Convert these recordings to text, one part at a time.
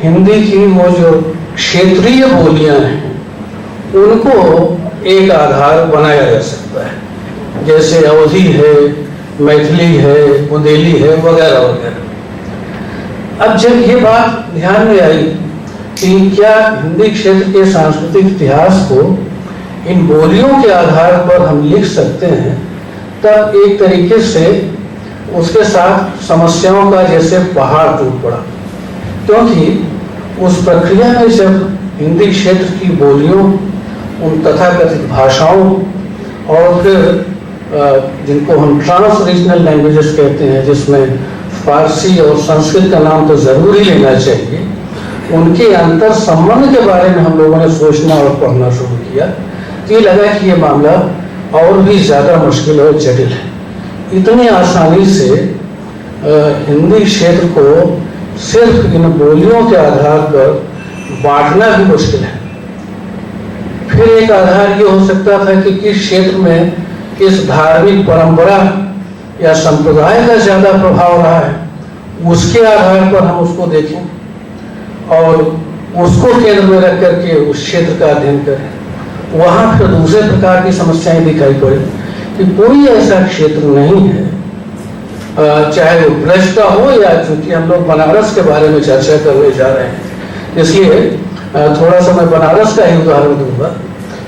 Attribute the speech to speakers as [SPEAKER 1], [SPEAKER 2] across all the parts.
[SPEAKER 1] हिंदी की वो जो क्षेत्रीय बोलियां हैं उनको एक आधार बनाया जा सकता है, जैसे अवधी है, मैथिली है, बुंदेली है, वगैरह वगैरह। अब जब ये बात ध्यान में आई कि क्या हिंदी क्षेत्र के सांस्कृतिक इतिहास को इन बोलियों के आधार पर हम लिख सकते हैं, तब एक तरीके से उसके साथ समस्याओं का जैसे पहाड़ टूट पड़ा। क्योंकि उस प्रक्रिया में जब हिंदी क्षेत्र की बोलियों, उन तथाकथित भाषाओं और फिर जिनको हम ट्रांस रीजनल लैंग्वेजेस कहते हैं, जिसमें फारसी और संस्कृत का नाम तो जरूर ही लेना चाहिए, उनके अंतर संबंध के बारे में हम लोगों ने सोचना और पढ़ना शुरू किया। तो ये लगा कि ये मामला और भी ज़्यादा मुश्किल और जटिल है। इतनी आसानी से हिंदी क्षेत्र को सिर्फ इन बोलियों के आधार पर बांटना भी मुश्किल है। फिर एक आधार ये हो सकता था कि किस क्षेत्र में किस धार्मिक परंपरा या संप्रदाय का ज़्यादा प्रभाव रहा है, उसके आधार पर हम उसको देखें और उसको केंद्र में रख करके उस क्षेत्र का अध्ययन करें। वहाँ फिर दूसरे प्रकार की समस्याएं दिखाई पड़ी कि कोई ऐसा क्षेत्र नहीं है, चाहे वो ब्रज का हो या, चूंकि हम लोग बनारस के बारे में चर्चा करने जा रहे हैं इसलिए थोड़ा सा मैं बनारस का ही उदाहरण दूंगा।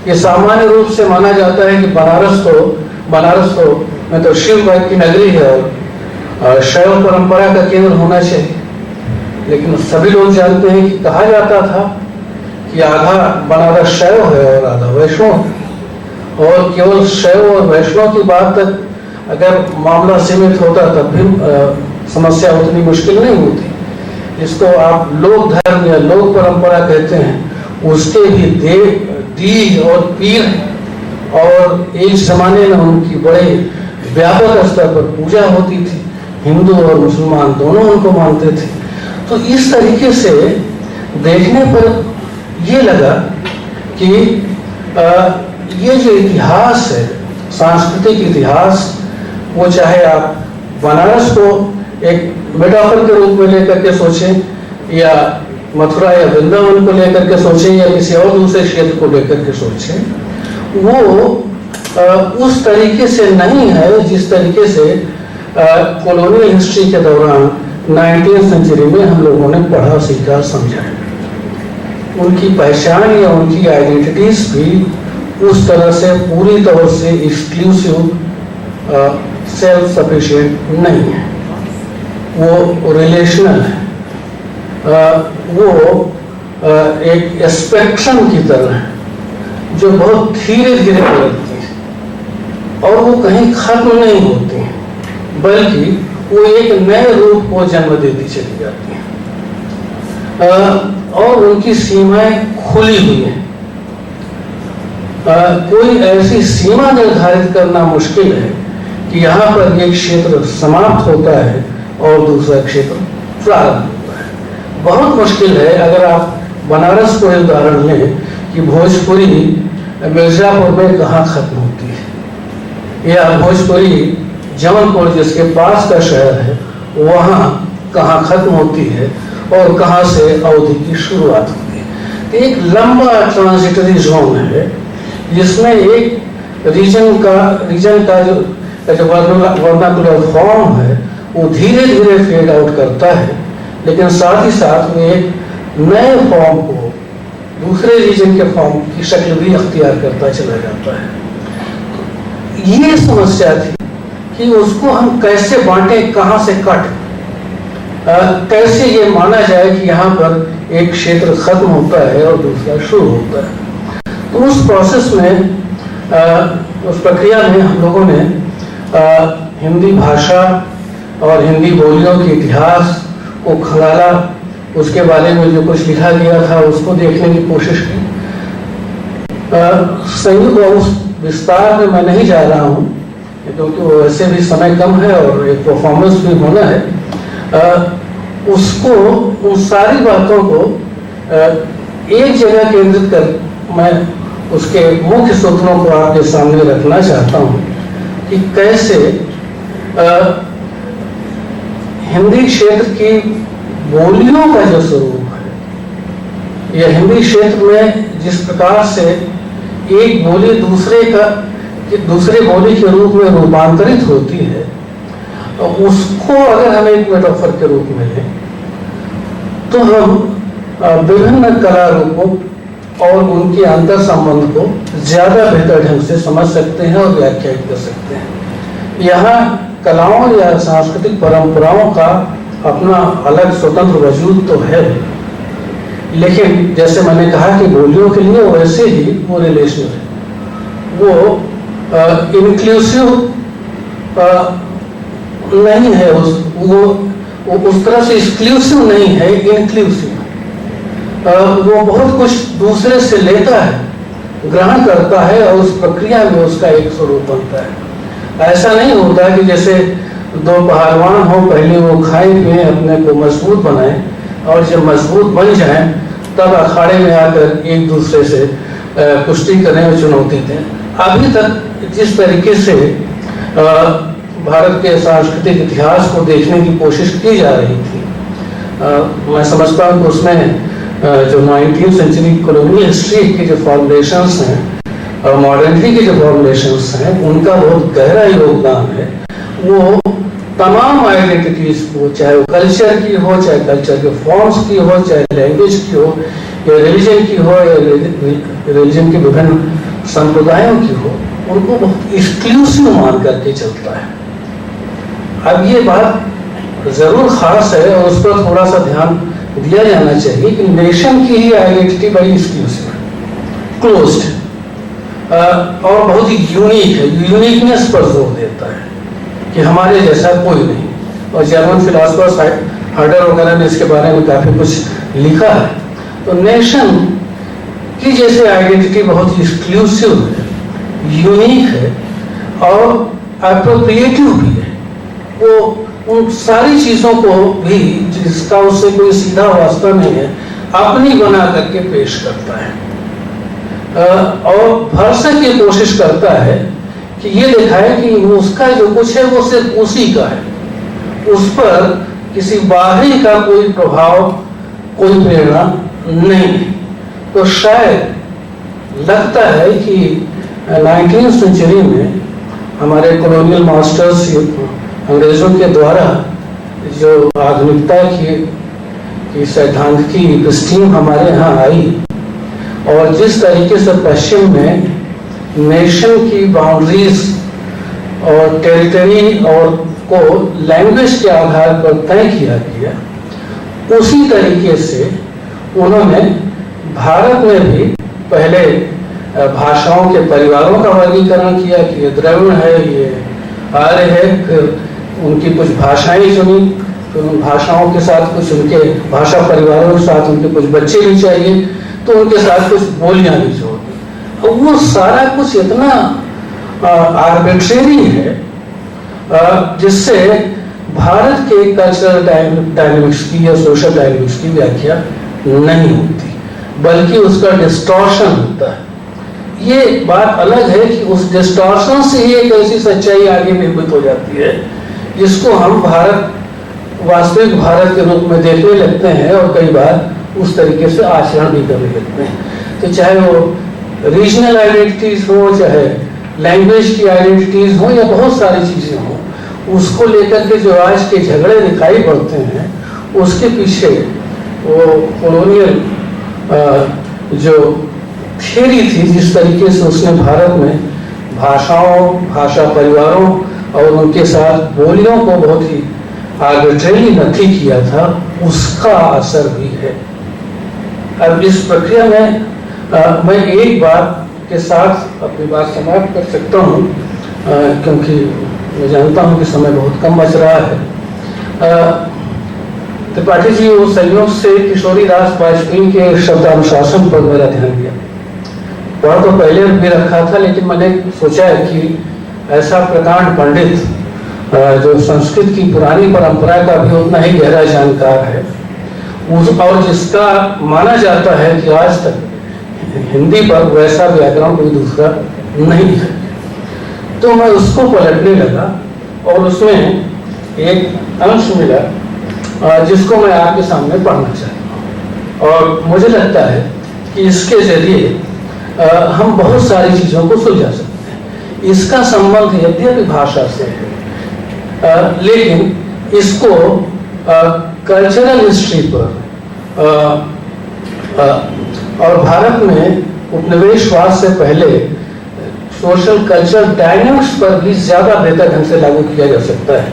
[SPEAKER 1] ये सामान्य रूप से माना जाता है कि बनारस तो में तो शिव की नगरी है और शैव परंपरा का केंद्र होना चाहिए, लेकिन सभी लोग जानते हैं कि कहा जाता था कि आधा बनारस शैव है और आधा वैष्णव है, और केवल शैव और वैष्णव की बात तक अगर मामला सीमित होता तब भी समस्या उतनी मुश्किल नहीं होती। इसको आप लोक धर्म या लोक परंपरा कहते हैं, उसके भी देव, दीह और पीर हैं और एक जमाने में उनकी बड़े व्यापक स्तर पर पूजा होती थी। हिंदू और मुसलमान दोनों उनको मानते थे। तो इस तरीके से देखने पर ये लगा कि ये जो इतिहास है, सांस्कृतिक इतिहास, वो चाहे आप बनारस को एक मेटाफर के रूप में लेकर के सोचें या मथुरा या वृंदावन को लेकर के सोचें या किसी और दूसरे क्षेत्र को लेकर के सोचें, वो उस तरीके से नहीं है जिस तरीके से कॉलोनियल हिस्ट्री के दौरान 19वीं सेंचुरी में हम लोगों ने पढ़ा, सीखा, समझा। उनकी पहचान या उनकी आइडेंटिटीज भी उस तरह से पूरी तरह से एक्सक्लूसिव, सेल्फ सफिशिएंट नहीं है, वो रिलेशनल है, वो एक स्पेक्ट्रम की तरह है जो बहुत धीरे धीरे बदलती है और वो कहीं खत्म नहीं होती है, बल्कि वो एक नए रूप को जन्म देती चली जाती है और उनकी सीमाएं खुली हुई हैं। कोई ऐसी सीमा निर्धारित करना मुश्किल है कि यहाँ पर एक क्षेत्र समाप्त होता है और दूसरा क्षेत्र प्रारंभ होता है। बहुत मुश्किल है। अगर आप बनारस को उदाहरण लें कि भोजपुरी मिर्जापुर में कहाँ खत्म होती है, या भोजपुरी जबलपुर जिसके पास का शहर है वहाँ कहाँ खत्म होती है और कहाँ से अवधि की शुरुआत होती है। तो एक लंबा ट्रांजिटरी जोन है जिसमें एक रीजन का जो वर्नाकुलर फॉर्म है वो धीरे धीरे फेड आउट करता है, लेकिन साथ ही साथ वो एक नए फॉर्म को, दूसरे रीजन के फॉर्म की शक्ल भी अख्तियार करता चला जाता है। ये समस्या थी कि उसको हम कैसे बांटें, कहाँ से कट, कैसे ये माना जाए कि यहाँ पर एक क्षेत्र खत्म होता है और दूसरा शुरू होता है। तो उस प्रोसेस में, उस प्रक्रिया में हम लोगों ने हिंदी भाषा और हिंदी बोलियों के इतिहास को खंगाला, उसके बारे में जो कुछ लिखा गया था उसको देखने की कोशिश की। संयुक्त उस विस्तार में मैं नहीं जा रहा हूँ क्योंकि वो वैसे भी समय कम है और एक परफॉर्मेंस भी होना है। उसको, उन सारी बातों को एक जगह केंद्रित कर मैं उसके मुख्य सूत्रों को आपके सामने रखना चाहता हूँ कि कैसे हिंदी क्षेत्र की बोलियों का जो स्वरूप है या हिंदी क्षेत्र में जिस प्रकार से एक बोली दूसरे बोली के रूप में रूपांतरित होती है, उसको अगर हम एक मेटाफर के रूप में लें तो हम विभिन्न कला रूपों और उनके अंतर संबंध को ज्यादा बेहतर ढंग से समझ सकते हैं और व्याख्यायित कर सकते हैं। यहाँ कलाओं या सांस्कृतिक परंपराओं का अपना अलग स्वतंत्र वजूद तो है, लेकिन जैसे मैंने कहा कि बोलियों के लिए वैसे ही वो रिलेशनल है, वो इंक्लूसिव नहीं है, वो उस तरह से एक्सक्लूसिव नहीं है, इंक्लूसिव। वो बहुत कुछ दूसरे से लेता है, ग्रहण करता है और उस प्रक्रिया में उसका एक स्वरूप बनता है। ऐसा नहीं होता कि जैसे दो पहलवान हो, पहले वो खाए पिए अपने को मजबूत बनाए और जब मजबूत बन जाए तब अखाड़े में आकर एक दूसरे से कुश्ती करने में चुनौती दें। अभी तक जिस तरीके से भारत के सांस्कृतिक इतिहास को देखने की कोशिश की जा रही थी, मैं समझता हूँ कि उसमें जो 19वीं सेंचुरी कॉलोनियल हिस्ट्री के जो फॉर्मुलेशंस हैं और मॉडर्निटी के जो फॉर्मुलेशंस हैं, उनका बहुत गहरा योगदान है। वो तमाम आइडेंटिटीज को, चाहे वो कल्चर की हो, चाहे कल्चर के फॉर्म्स की हो, चाहे लैंग्वेज की हो या रिलीजन की हो या रिलीजन के विभिन्न संप्रदायों की हो, उनको बहुत एक्सक्लूसिव मान करके चलता है। अब ये बात जरूर खास है और उस पर थोड़ा सा ध्यान दिया जाना चाहिए कि नेशन की ही आइडेंटिटी बड़ी एक्सक्लूसिव है, क्लोज्ड और बहुत ही यूनिक है, यूनिकनेस पर जोर देता है कि हमारे जैसा कोई नहीं। और जर्मन फिलोसफर हर्डर वगैरह ने इसके बारे में काफी कुछ लिखा है। तो नेशन की जैसे आइडेंटिटी बहुत ही एक्सक्लूसिव है, यूनिक है और एप्रोप्रिएटिव भी है। वो उन सारी चीजों को भी जिसका उससे कोई सीधा वास्ता नहीं है, अपनी बना करके पेश करता है और भरसक ये कोशिश करता है कि ये दिखाए कि उसका जो कुछ है वो सिर्फ उसी का है, उस पर किसी बाहरी का कोई प्रभाव, कोई प्रेरणा नहीं है। तो शायद लगता है कि 19वीं सेंचुरी में हमारे कॉलोनियल मास्टर्स अंग्रेजों के द्वारा जो आधुनिकता की सैद्धांतिकी स्ट्रीम हमारे यहाँ आई और जिस तरीके से पश्चिम में नेशन की बाउंड्रीज और टेरिटरी और को लैंग्वेज के आधार पर तय किया गया, उसी तरीके से उन्होंने भारत में भी पहले भाषाओं के परिवारों का वर्गीकरण किया कि ये द्रविड़ है, ये आर्य है, फिर उनकी कुछ भाषाएं चुनी, फिर उन भाषाओं के साथ कुछ उनके भाषा परिवारों के साथ उनके कुछ बच्चे भी चाहिए, तो उनके साथ कुछ बोलियां भी जोड़ दी। और वो सारा कुछ इतना आर्बिट्रेरी है जिससे भारत के कल्चरल डायनेमिक्स की या सोशल डायनेमिक्स की व्याख्या नहीं होती, बल्कि उसका डिस्टॉर्शन होता है। ये बात अलग है कि उस डिस्टॉर्शन से ही एक ऐसी सच्चाई आगे निर्मित हो जाती है जिसको हम वास्तविक भारत के रूप में देखने लगते हैं और कई बार उस तरीके से आचरण भी करने लगते हैं। तो चाहे वो रीजनल आइडेंटिटीज हो, चाहे लैंग्वेज की आइडेंटिटीज हो या बहुत सारी चीजें हो, उसको लेकर के जो आज के झगड़े दिखाई पड़ते हैं, उसके पीछे वो कॉलोनियल जो थियरी थी, जिस तरीके से उसने भारत में भाषाओं, भाषा परिवारों और उनके साथ बोलियों को बहुत ही आर्बिट्रेरी नथी किया था, उसका असर भी है। अब इस प्रक्रिया में मैं एक बात के साथ अपनी बात समाप्त कर सकता हूँ, क्योंकि मैं जानता हूँ कि समय बहुत कम बच रहा है। त्रिपाठी जी, वो संयोग से किशोरी दास वाजपेयी के शब्दानुशासन पर मेरा ध्यान गया। वह तो पहले भी रखा था, लेकिन मैंने सोचा है कि ऐसा प्रकांड पंडित जो संस्कृत की पुरानी परंपरा का भी उतना ही गहरा जानकार है, और जिसका माना जाता है कि आज तक हिंदी पर वैसा व्याकरण कोई दूसरा नहीं है, तो मैं उसको पलटने लगा और उसमें एक अंश मिला जिसको मैं आपके सामने पढ़ना चाहता हूँ। और मुझे लगता है कि इसके जरिए हम बहुत सारी चीज़ों को सुलझा सकते हैं। इसका संबंध यद्यपि भाषा से है, लेकिन इसको कल्चरल हिस्ट्री पर और भारत में उपनिवेशवाद से पहले सोशल कल्चरल डायनेमिक्स पर भी ज़्यादा बेहतर ढंग से लागू किया जा सकता है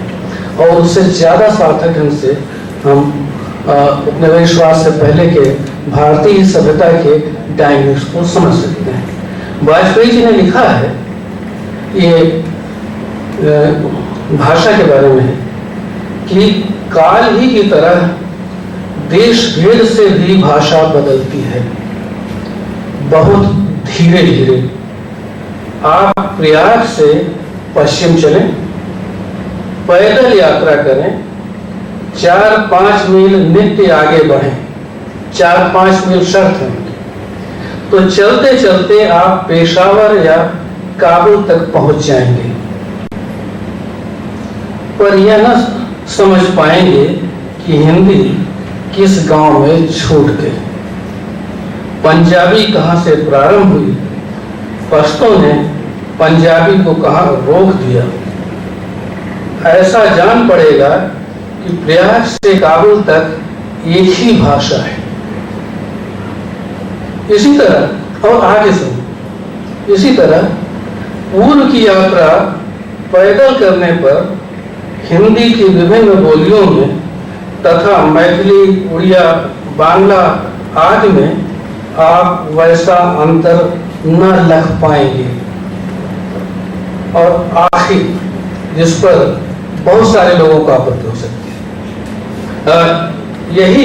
[SPEAKER 1] और उससे ज़्यादा सार्थक ढंग से हम उपनिवेशवाद से पहले के भारतीय सभ्यता के डायनेमिक्स को समझ सकते हैं। वाजपेयी जी ने लिखा है, ये भाषा के बारे में है कि काल ही की तरह देश भेद से भी भाषा बदलती है, बहुत धीरे धीरे। आप प्रयाग से पश्चिम चलें, पैदल यात्रा करें, 4-5 मील नित्य आगे बढ़ें, 4-5 मील शर्त है, तो चलते चलते आप पेशावर या काबुल तक पहुंच जाएंगे, पर यह न समझ पाएंगे कि हिंदी किस गांव में छूट गई, पंजाबी कहां से प्रारंभ हुई, पश्तो ने पंजाबी को कहां रोक दिया। ऐसा जान पड़ेगा कि प्रयाग से काबुल तक एक ही भाषा है। इसी तरह, और आगे सुनो, इसी तरह पूर्व की यात्रा पैदल करने पर हिंदी की विभिन्न बोलियों में तथा मैथिली, उड़िया, बांग्ला आदि में आप वैसा अंतर न लग पाएंगे। और आखिर जिस पर बहुत सारे लोगों को आपत्ति हो सकती है, यही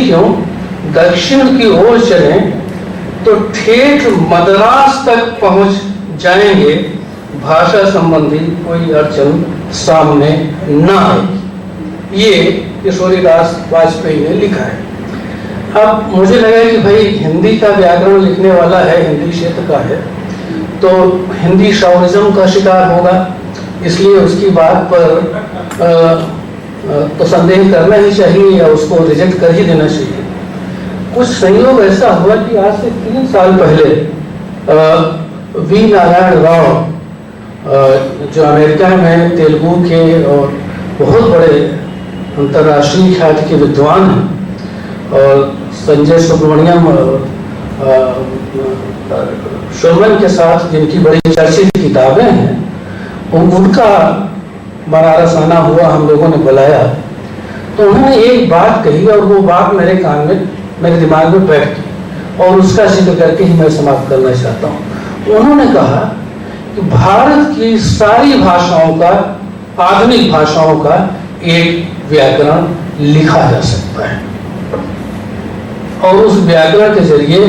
[SPEAKER 1] क्यों दक्षिण की ओर चलें तो ठेठ मद्रास तक पहुंच जाएंगे, भाषा संबंधी कोई अड़चन सामने न आएगी। ये किशोरीदास वाजपेयी ने लिखा है। अब मुझे लगा कि भाई हिंदी का व्याकरण लिखने वाला है, हिंदी क्षेत्र का है, तो हिंदी शाउरिज्म का शिकार होगा, इसलिए उसकी बात पर तो संदेह करना ही चाहिए या उसको रिजेक्ट कर ही देना चाहिए। कुछ संयोग ऐसा हुआ कि आज से 3 साल पहले वी नारायण राव, जो अमेरिका में तेलुगु के और बहुत बड़े अंतर्राष्ट्रीय ख्याति के विद्वान हैं, और संजय सुब्रमण्यम शोमन के साथ जिनकी बड़ी चर्चित किताबें हैं, उनका बनारस आना हुआ, हम लोगों ने बुलाया, तो उन्होंने एक बात कही और वो बात मेरे कान में, मेरे दिमाग में बैठ गई, और उसका जिक्र करके ही मैं समाप्त करना चाहता हूँ। उन्होंने कहा कि भारत की सारी भाषाओं का, आधुनिक भाषाओं का एक व्याकरण लिखा जा सकता है और उस व्याकरण के जरिए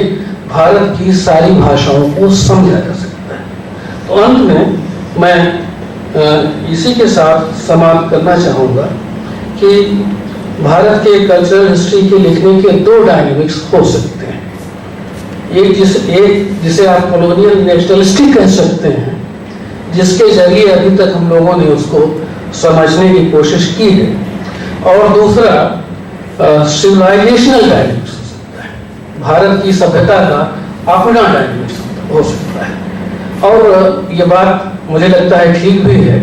[SPEAKER 1] भारत की सारी भाषाओं को समझा जा सकता है। तो अंत में मैं इसी के साथ समाप्त करना चाहूँगा कि भारत के कल्चरल हिस्ट्री के लिखने के 2 डायनेमिक्स हो सकते हैं। एक जिसे आप कॉलोनियल नेशनलिस्टिक कह सकते हैं, जिसके जरिए अभी तक हम लोगों ने उसको समझने की कोशिश की है, और दूसरा सिविलाइजेशनल डायनेमिक्स हो सकता है, भारत की सभ्यता का अपना डायनेमिक्स हो सकता है। और ये बात मुझे लगता है ठीक भी है,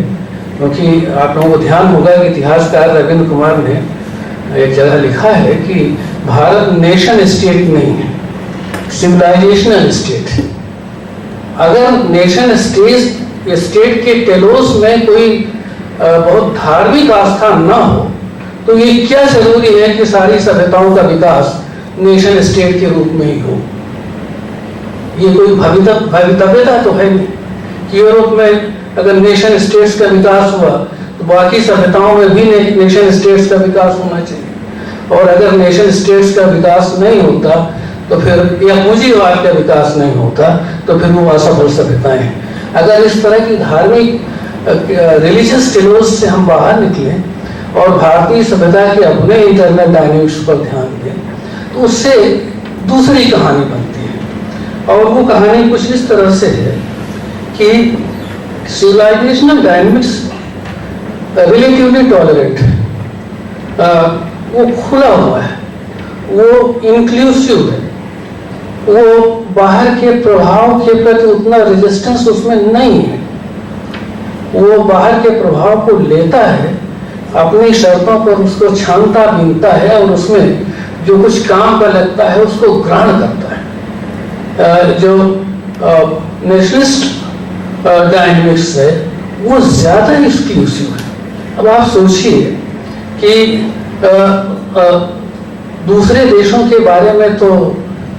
[SPEAKER 1] क्योंकि आप लोगों को ध्यान होगा कि इतिहासकार रविंद्र कुमार ने एक जगह लिखा है कि भारत नेशन स्टेट नहीं है, सिविलाइजेशनल स्टेट है। अगर नेशन स्टेट के टेलोस में कोई बहुत धार्मिक आस्था न हो, तो ये क्या जरूरी है कि सारी सभ्यताओं का विकास नेशन स्टेट के रूप में ही हो? ये कोई भवितव्यता तो है नहीं कि यूरोप में अगर नेशन स्टेट्स का विकास हुआ तो बाकी सभ्यताओं में भी नेशन स्टेट्स का विकास होना चाहिए, और अगर नेशन स्टेट्स का विकास नहीं होता तो फिर, या पूंजीवाद का विकास नहीं होता तो फिर वो असफल सभ्यताएं हैं। अगर इस तरह की धार्मिक रिलीजियस टेलोस से हम बाहर निकलें और भारतीय सभ्यता के अपने इंटरनल डायनेमिक्स पर ध्यान दें, तो उससे दूसरी कहानी बनती है। और वो कहानी कुछ इस तरह से है कि सिविलाइजेशनल डायनेमिक्स रिलेटिवली टॉलरेंट, वो खुला हुआ है, वो इंक्लूसिव है, वो बाहर के प्रभाव के प्रति उतना रेजिस्टेंस उसमें नहीं है। वो बाहर के प्रभाव को लेता है, अपनी शर्तों पर उसको छानता बीनता है और उसमें जो कुछ काम पर लगता है उसको ग्रहण करता है। जो नेशनलिस्ट डायनेमिक्स है वो ज़्यादा एक्सक्लूसिव है। अब आप सोचिए कि दूसरे देशों के बारे में तो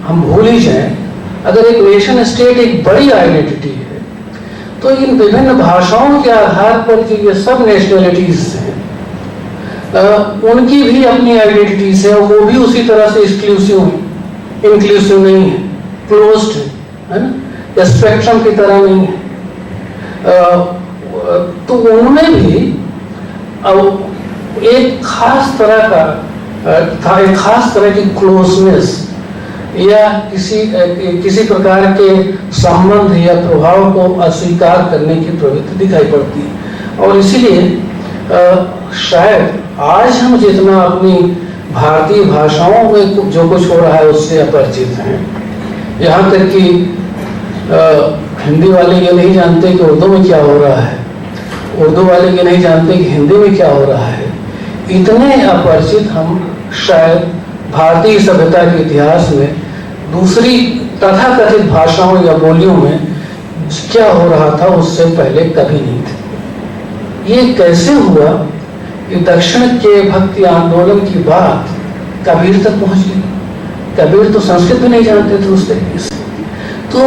[SPEAKER 1] हम भूल ही जाएं, अगर एक नेशन स्टेट एक बड़ी आइडेंटिटी है तो इन विभिन्न भाषाओं के आधार पर जो ये सब नेशनलिटीज हैं उनकी भी अपनी आइडेंटिटीज है, वो भी उसी तरह से एक्सक्लूसिव है, इंक्लूसिव नहीं है, क्लोज्ड है ना, या स्पेक्ट्रम की तरह नहीं है। तो उनमें भी एक खास तरह का एक खास तरह की क्लोजनेस या किसी प्रकार के संबंध या प्रभाव को अस्वीकार करने की प्रवृत्ति दिखाई पड़ती है। और इसीलिए शायद आज हम जितना अपनी भारतीय भाषाओं में जो कुछ हो रहा है उससे अपरिचित हैं। यहाँ तक कि हिंदी वाले ये नहीं जानते कि उर्दू में क्या हो रहा है, उर्दू वाले ये नहीं जानते कि हिंदी में क्या हो रहा है। इतने अपरिचित हम शायद भारतीय सभ्यता के इतिहास में दूसरी तथाकथित भाषाओं या बोलियों में क्या हो रहा था उससे पहले कभी नहीं थे। ये कैसे हुआ कि दक्षिण के भक्ति आंदोलन की बात कबीर तक पहुंच गई। कबीर तो संस्कृत भी नहीं जानते थे उस तरीके से, तो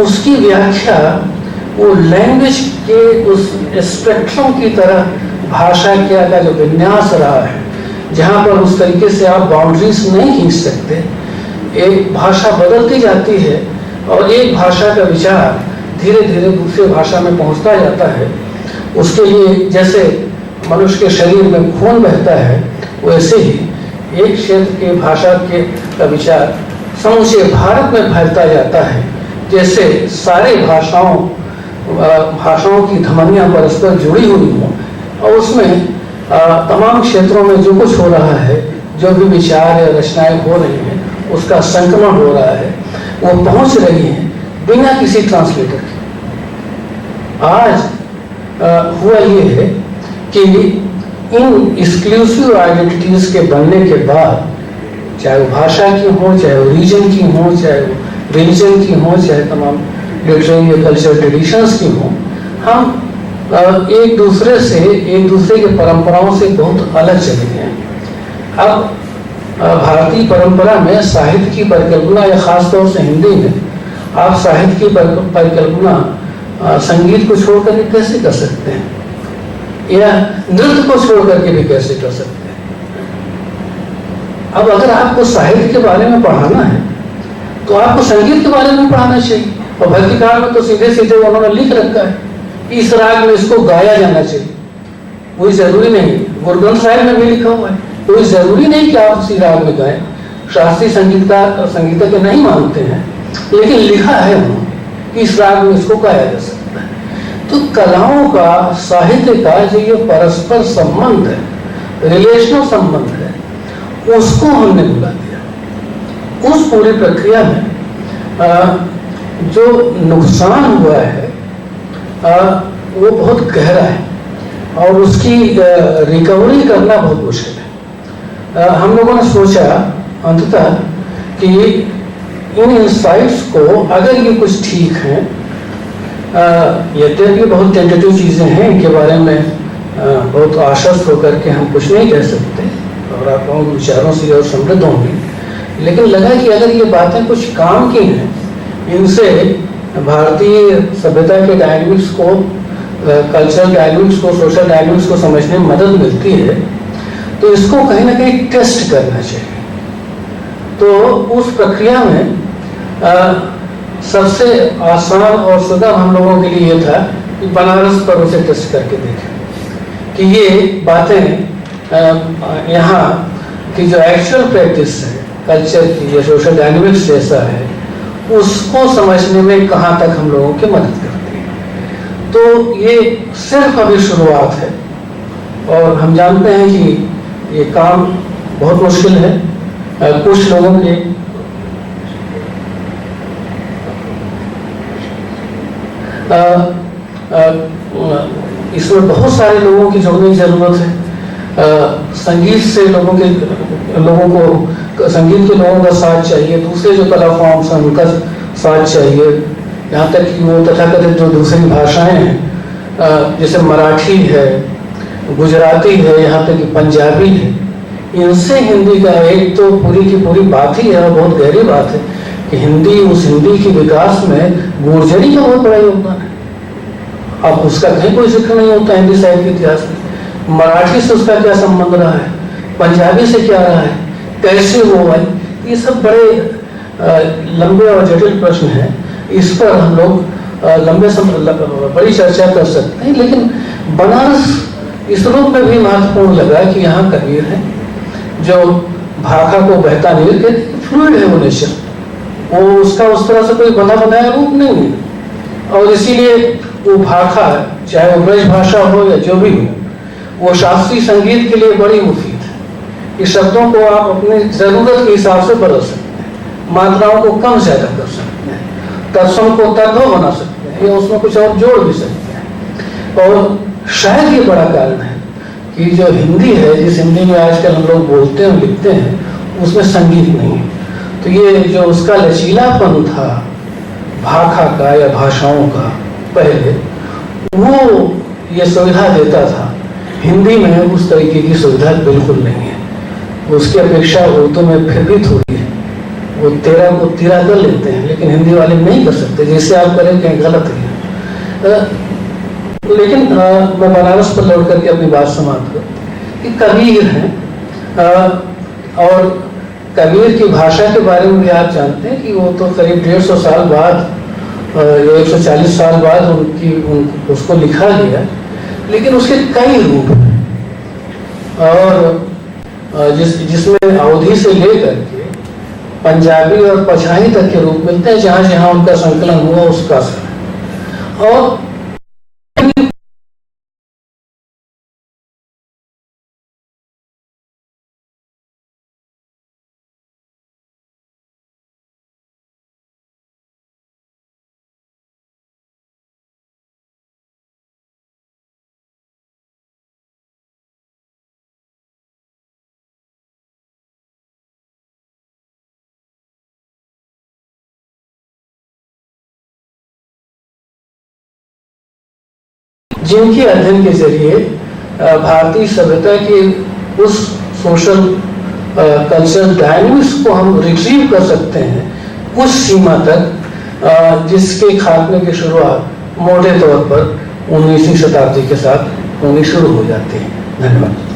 [SPEAKER 1] उसकी व्याख्या वो लैंग्वेज के उस स्पेक्ट्रम की तरह भाषा का जो विन्यास रहा है, जहाँ पर उस तरीके से आप बाउंड्रीज नहीं खींच सकते। एक भाषा बदलती जाती है और एक भाषा का विचार धीरे धीरे दूसरे भाषा में पहुँचता जाता है। उसके लिए जैसे मनुष्य के शरीर में खून बहता है, वैसे ही एक क्षेत्र के भाषा के का विचार समूचे भारत में फैलता जाता है। जैसे सारे भाषाओं की धमनियाँ परस्पर जुड़ी हुई हों और उसमें तमाम क्षेत्रों में जो कुछ हो रहा है, जो भी विचार या रचनाएं हो रही हैं, उसका संक्रमण हो रहा है, वो पहुंच रही है बिना किसी ट्रांसलेटर के। आज हुआ ये है कि इन एक्सक्लूसिव आइडेंटिटीज के बनने के बाद, चाहे वो भाषा की हो, चाहे वो रीजन की हो, चाहे वो रिलीजन की हो, चाहे तमाम लिटरेरी या कल्चरल ट्रेडिशंस की हो, हम एक दूसरे के परंपराओं से बहुत अलग चले गए हैं। अब भारतीय परंपरा में साहित्य की परिकल्पना, या खासतौर से हिंदी में आप साहित्य की परिकल्पना संगीत को छोड़ करके कैसे कर सकते हैं, या नृत्य को छोड़ करके भी कैसे कर सकते हैं। अब अगर आपको साहित्य के बारे में पढ़ाना है तो आपको संगीत के बारे में पढ़ाना चाहिए। और भक्तिकार में तो सीधे सीधे उन्होंने लिख रखा है कि इस राग में इसको गाया जाना चाहिए। कोई जरूरी नहीं, गुरु ग्रंथ साहिब में भी लिखा हुआ है, कोई जरूरी नहीं कि आप उसी राग में गाएं। शास्त्रीय संगीतज्ञ नहीं मानते हैं, लेकिन लिखा है उन्होंने कि इस राग में इसको गाया जा सकता है। तो कलाओं का, साहित्य का जो ये परस्पर संबंध है, रिलेशनल संबंध है, उसको हमने भुला दिया। उस पूरी प्रक्रिया में जो नुकसान हुआ है वो बहुत गहरा है और उसकी रिकवरी करना बहुत मुश्किल है। हम लोगों ने सोचा अंततः कि इन इंसाइट्स को, अगर ये कुछ ठीक है, यद्यपि बहुत टेंटेटिव चीज़ें हैं, इनके बारे में बहुत आश्वस्त होकर के हम कुछ नहीं कह सकते और आप विचारों से और समृद्ध होंगे, लेकिन लगा कि अगर ये बातें कुछ काम की हैं, इनसे भारतीय सभ्यता के डायनेमिक्स को, कल्चरल डायनेमिक्स को, सोशल डायनेमिक्स को समझने में मदद मिलती है, तो इसको कहीं ना कहीं टेस्ट करना चाहिए। तो उस प्रक्रिया में सबसे आसान और सुगम हम लोगों के लिए ये था कि बनारस पर उसे टेस्ट करके देखें कि ये बातें यहाँ की जो एक्चुअल प्रैक्टिस है कल्चर की या सोशल डायनेमिक्स जैसा है, उसको समझने में कहाँ तक हम लोगों की मदद करती है। तो ये सिर्फ अभी शुरुआत है और हम जानते हैं कि ये काम बहुत मुश्किल है। कुछ लोगों के इसमें बहुत सारे लोगों की जुड़ने की जरूरत है। संगीत से लोगों को संगीत के लोगों का साथ चाहिए, दूसरे जो कला फॉर्म्स हैं उनका साथ चाहिए, यहाँ तक कि वो तथाकथित जो दूसरी भाषाएं हैं जैसे मराठी है, गुजराती है, यहाँ तक कि पंजाबी है, इनसे हिंदी का एक तो पूरी की पूरी बात ही है, बहुत गहरी बात है कि हिंदी के विकास में गुर्जरी का बहुत बड़ा योगदान है। अब उसका कहीं कोई जिक्र नहीं होता हिंदी साहित्य के इतिहास में। मराठी से उसका क्या संबंध रहा है, पंजाबी से क्या रहा है, कैसे वो आई, ये सब बड़े लंबे और जटिल प्रश्न हैं। इस पर हम लोग बड़ी चर्चा कर सकते हैं, लेकिन बनारस इस रूप में भी महत्वपूर्ण लगा कि यहाँ कबीर है जो भाखा को बहता नीर के फ्लूइड है, वो नेचर, वो उसका उस तरह से कोई बना बनाया रूप नहीं है। और इसीलिए वो भाखा चाहे वो ब्रज भाषा हो या जो भी हो, वो शास्त्रीय संगीत के लिए बड़ी मुफीद है। इस शब्दों को आप अपने जरूरत के हिसाब से बदल सकते हैं, मात्राओं को कम ज्यादा कर सकते हैं, तत्सम को तत्व बना सकते हैं या उसमें कुछ और जोड़ भी सकते हैं। और शायद ये बड़ा कारण है कि जो हिंदी है, जिस हिंदी में आजकल हम लोग बोलते हैं लिखते हैं, उसमें संगीत नहीं है। तो ये जो उसका लचीलापन था भाखा का या भाषाओं का पहले, वो ये सुविधा देता था। हिंदी में उस तरीके की सुविधा बिल्कुल नहीं है। उसकी अपेक्षा उर्दू में फिर भी थोड़ी है, वो तेरा को तीरा कर लेते हैं, लेकिन हिंदी वाले नहीं कर सकते, जैसे आप करें कहीं गलत है। लेकिन मैं बनारस पर लौट करके अपनी बात समाप्त करूं कि कबीर हैं, और कबीर की भाषा के बारे में भी आप जानते हैं कि वो तो करीब 150 साल बाद या 140 साल बाद उसको लिखा गया, लेकिन उसके कई रूप हैं। और जिसमें अवधी से लेकर के पंजाबी और पछाही तक के रूप मिलते हैं, जहां जहां उनका संकलन हुआ उसका असर। और जिनके अध्ययन के जरिए भारतीय सभ्यता के उस सोशल कल्चरल डायनेमिक्स को हम रिट्रीव कर सकते हैं कुछ सीमा तक, जिसके खात्मे की शुरुआत मोटे तौर पर 19वीं शताब्दी के साथ होनी शुरू हो जाती है। धन्यवाद।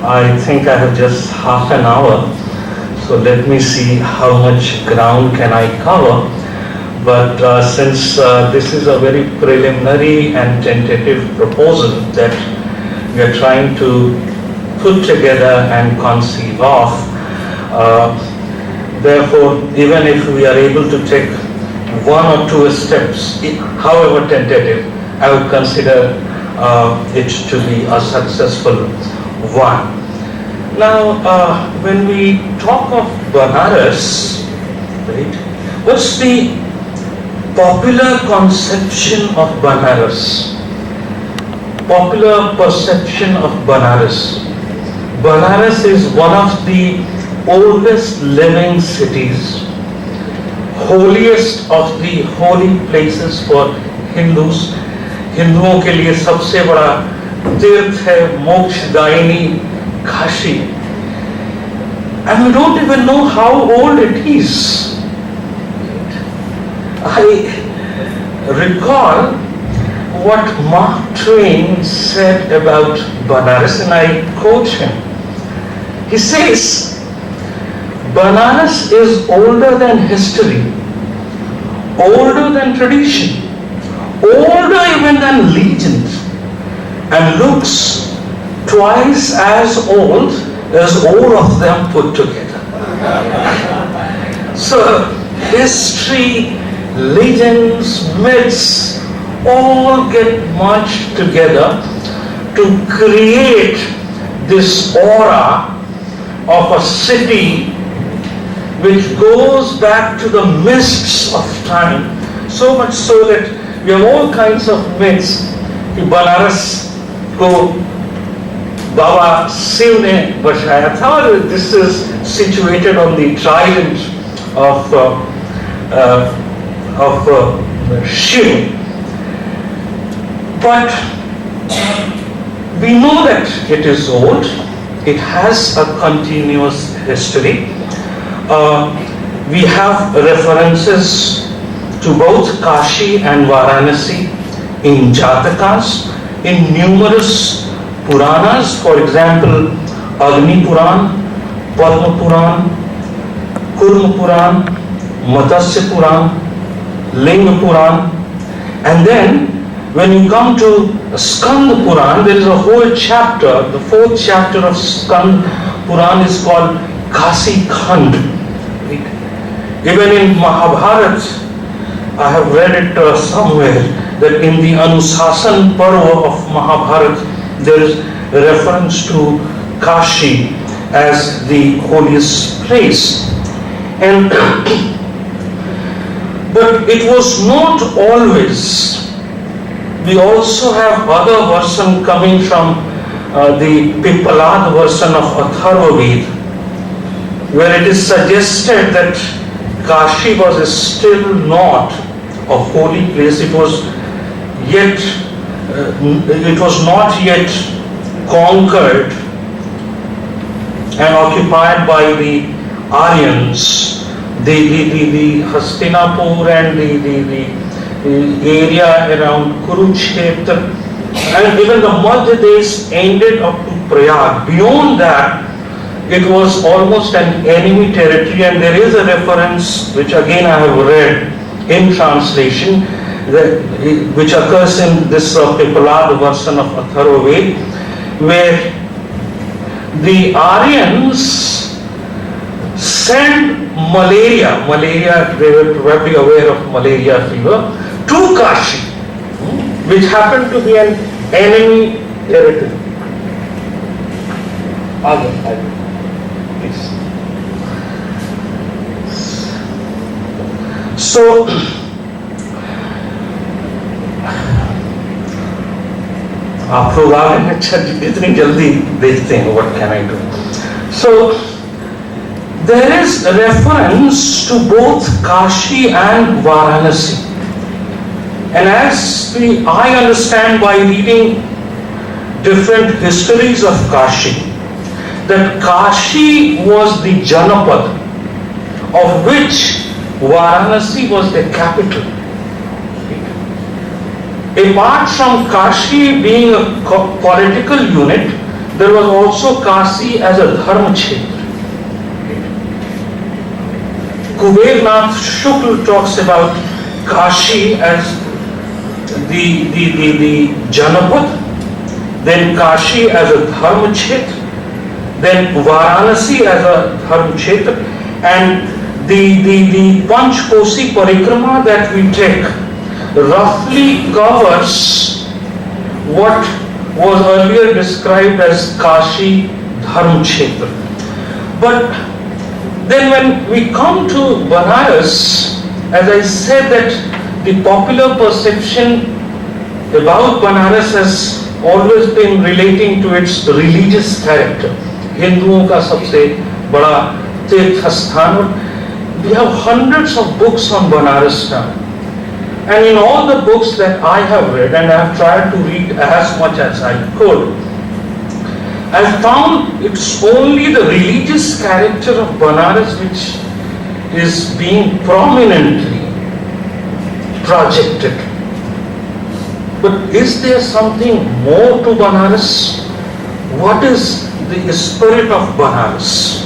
[SPEAKER 2] I think I have just half an hour, so let me see how much ground can I cover. But since this is a very preliminary and tentative proposal that we are trying to put together and conceive of, therefore, even if we are able to take one or two steps, however tentative, I would consider it to be a successful one. Now, when we talk of Banaras, right, what's the popular conception of Banaras? Popular perception of Banaras. Banaras is one of the oldest living cities, holiest of the holy places for Hindus. हिंदुओं के लिए सबसे बड़ा तीर्थ है मोक्षदायिनी Kashi, and we don't even know how old it is. I recall what Mark Twain said about Banaras, and I quote him. He says, Banaras is older than history, older than tradition, older even than legend, and looks twice as old as all of them put together. So, history, legends, myths, all get merged together to create this aura of a city which goes back to the mists of time. So much so that we have all kinds of myths. Banaras को बाबा शिव ने बसाया था, और this is situated on the trident of Shiv. But we know that it is old. It has a continuous history. We have references to both Kashi and Varanasi in Jatakas, in numerous Puranas. For example, Agni Puran, Padma Puran, Kurma Puran, Matsya Puran, Linga Puran, and then when you come to Skanda Puran, there is a whole chapter. The 4th chapter of Skanda Puran is called Kasi Khand. Even in Mahabharata, I have read it somewhere, that in the Anusasan Parva of Mahabharata, there is reference to Kashi as the holiest place. And but it was not always. We also have other version coming from the Pipalad version of Atharva Ved, where it is suggested that Kashi was still not a holy place. It was not yet conquered and occupied by the Aryans. The Hastinapur and the area around Kurukshetra, and even the Madhya Desh ended up to Prayag. Beyond that, it was almost an enemy territory, and there is a reference, which again I have read in translation, which occurs in this Pipalad version of Atharva Ved, where the Aryans sent malaria, they were probably aware of malaria fever, to Kashi, which happened to be an enemy territory. Please. So, आप लोग आ गए, अच्छा इतनी जल्दी देखते हैं, what can I do? So, there is reference to both Kashi and Varanasi. And as I understand by reading different histories of Kashi, that Kashi was the Janapad, of which Varanasi was the capital. Apart from Kashi being a political unit, there was also Kashi as a dharma kshetra. Kubernath Shukla talks about Kashi as the Janapad, then Kashi as a dharma kshetra, then Varanasi as a dharma kshetra, and the Panchkosi Parikrama that we take roughly covers what was earlier described as Kashi Dharma Kshetra. But then when we come to Banaras, as I said, that the popular perception about Banaras has always been relating to its religious character. हिंदुओं का सबसे बड़ा तीर्थ स्थान. We have hundreds of books on Banaras now. And in all the books that I have read, and I have tried to read as much as I could, I found it's only the religious character of Banaras which is being prominently projected. But is there something more to Banaras? What is the spirit of Banaras?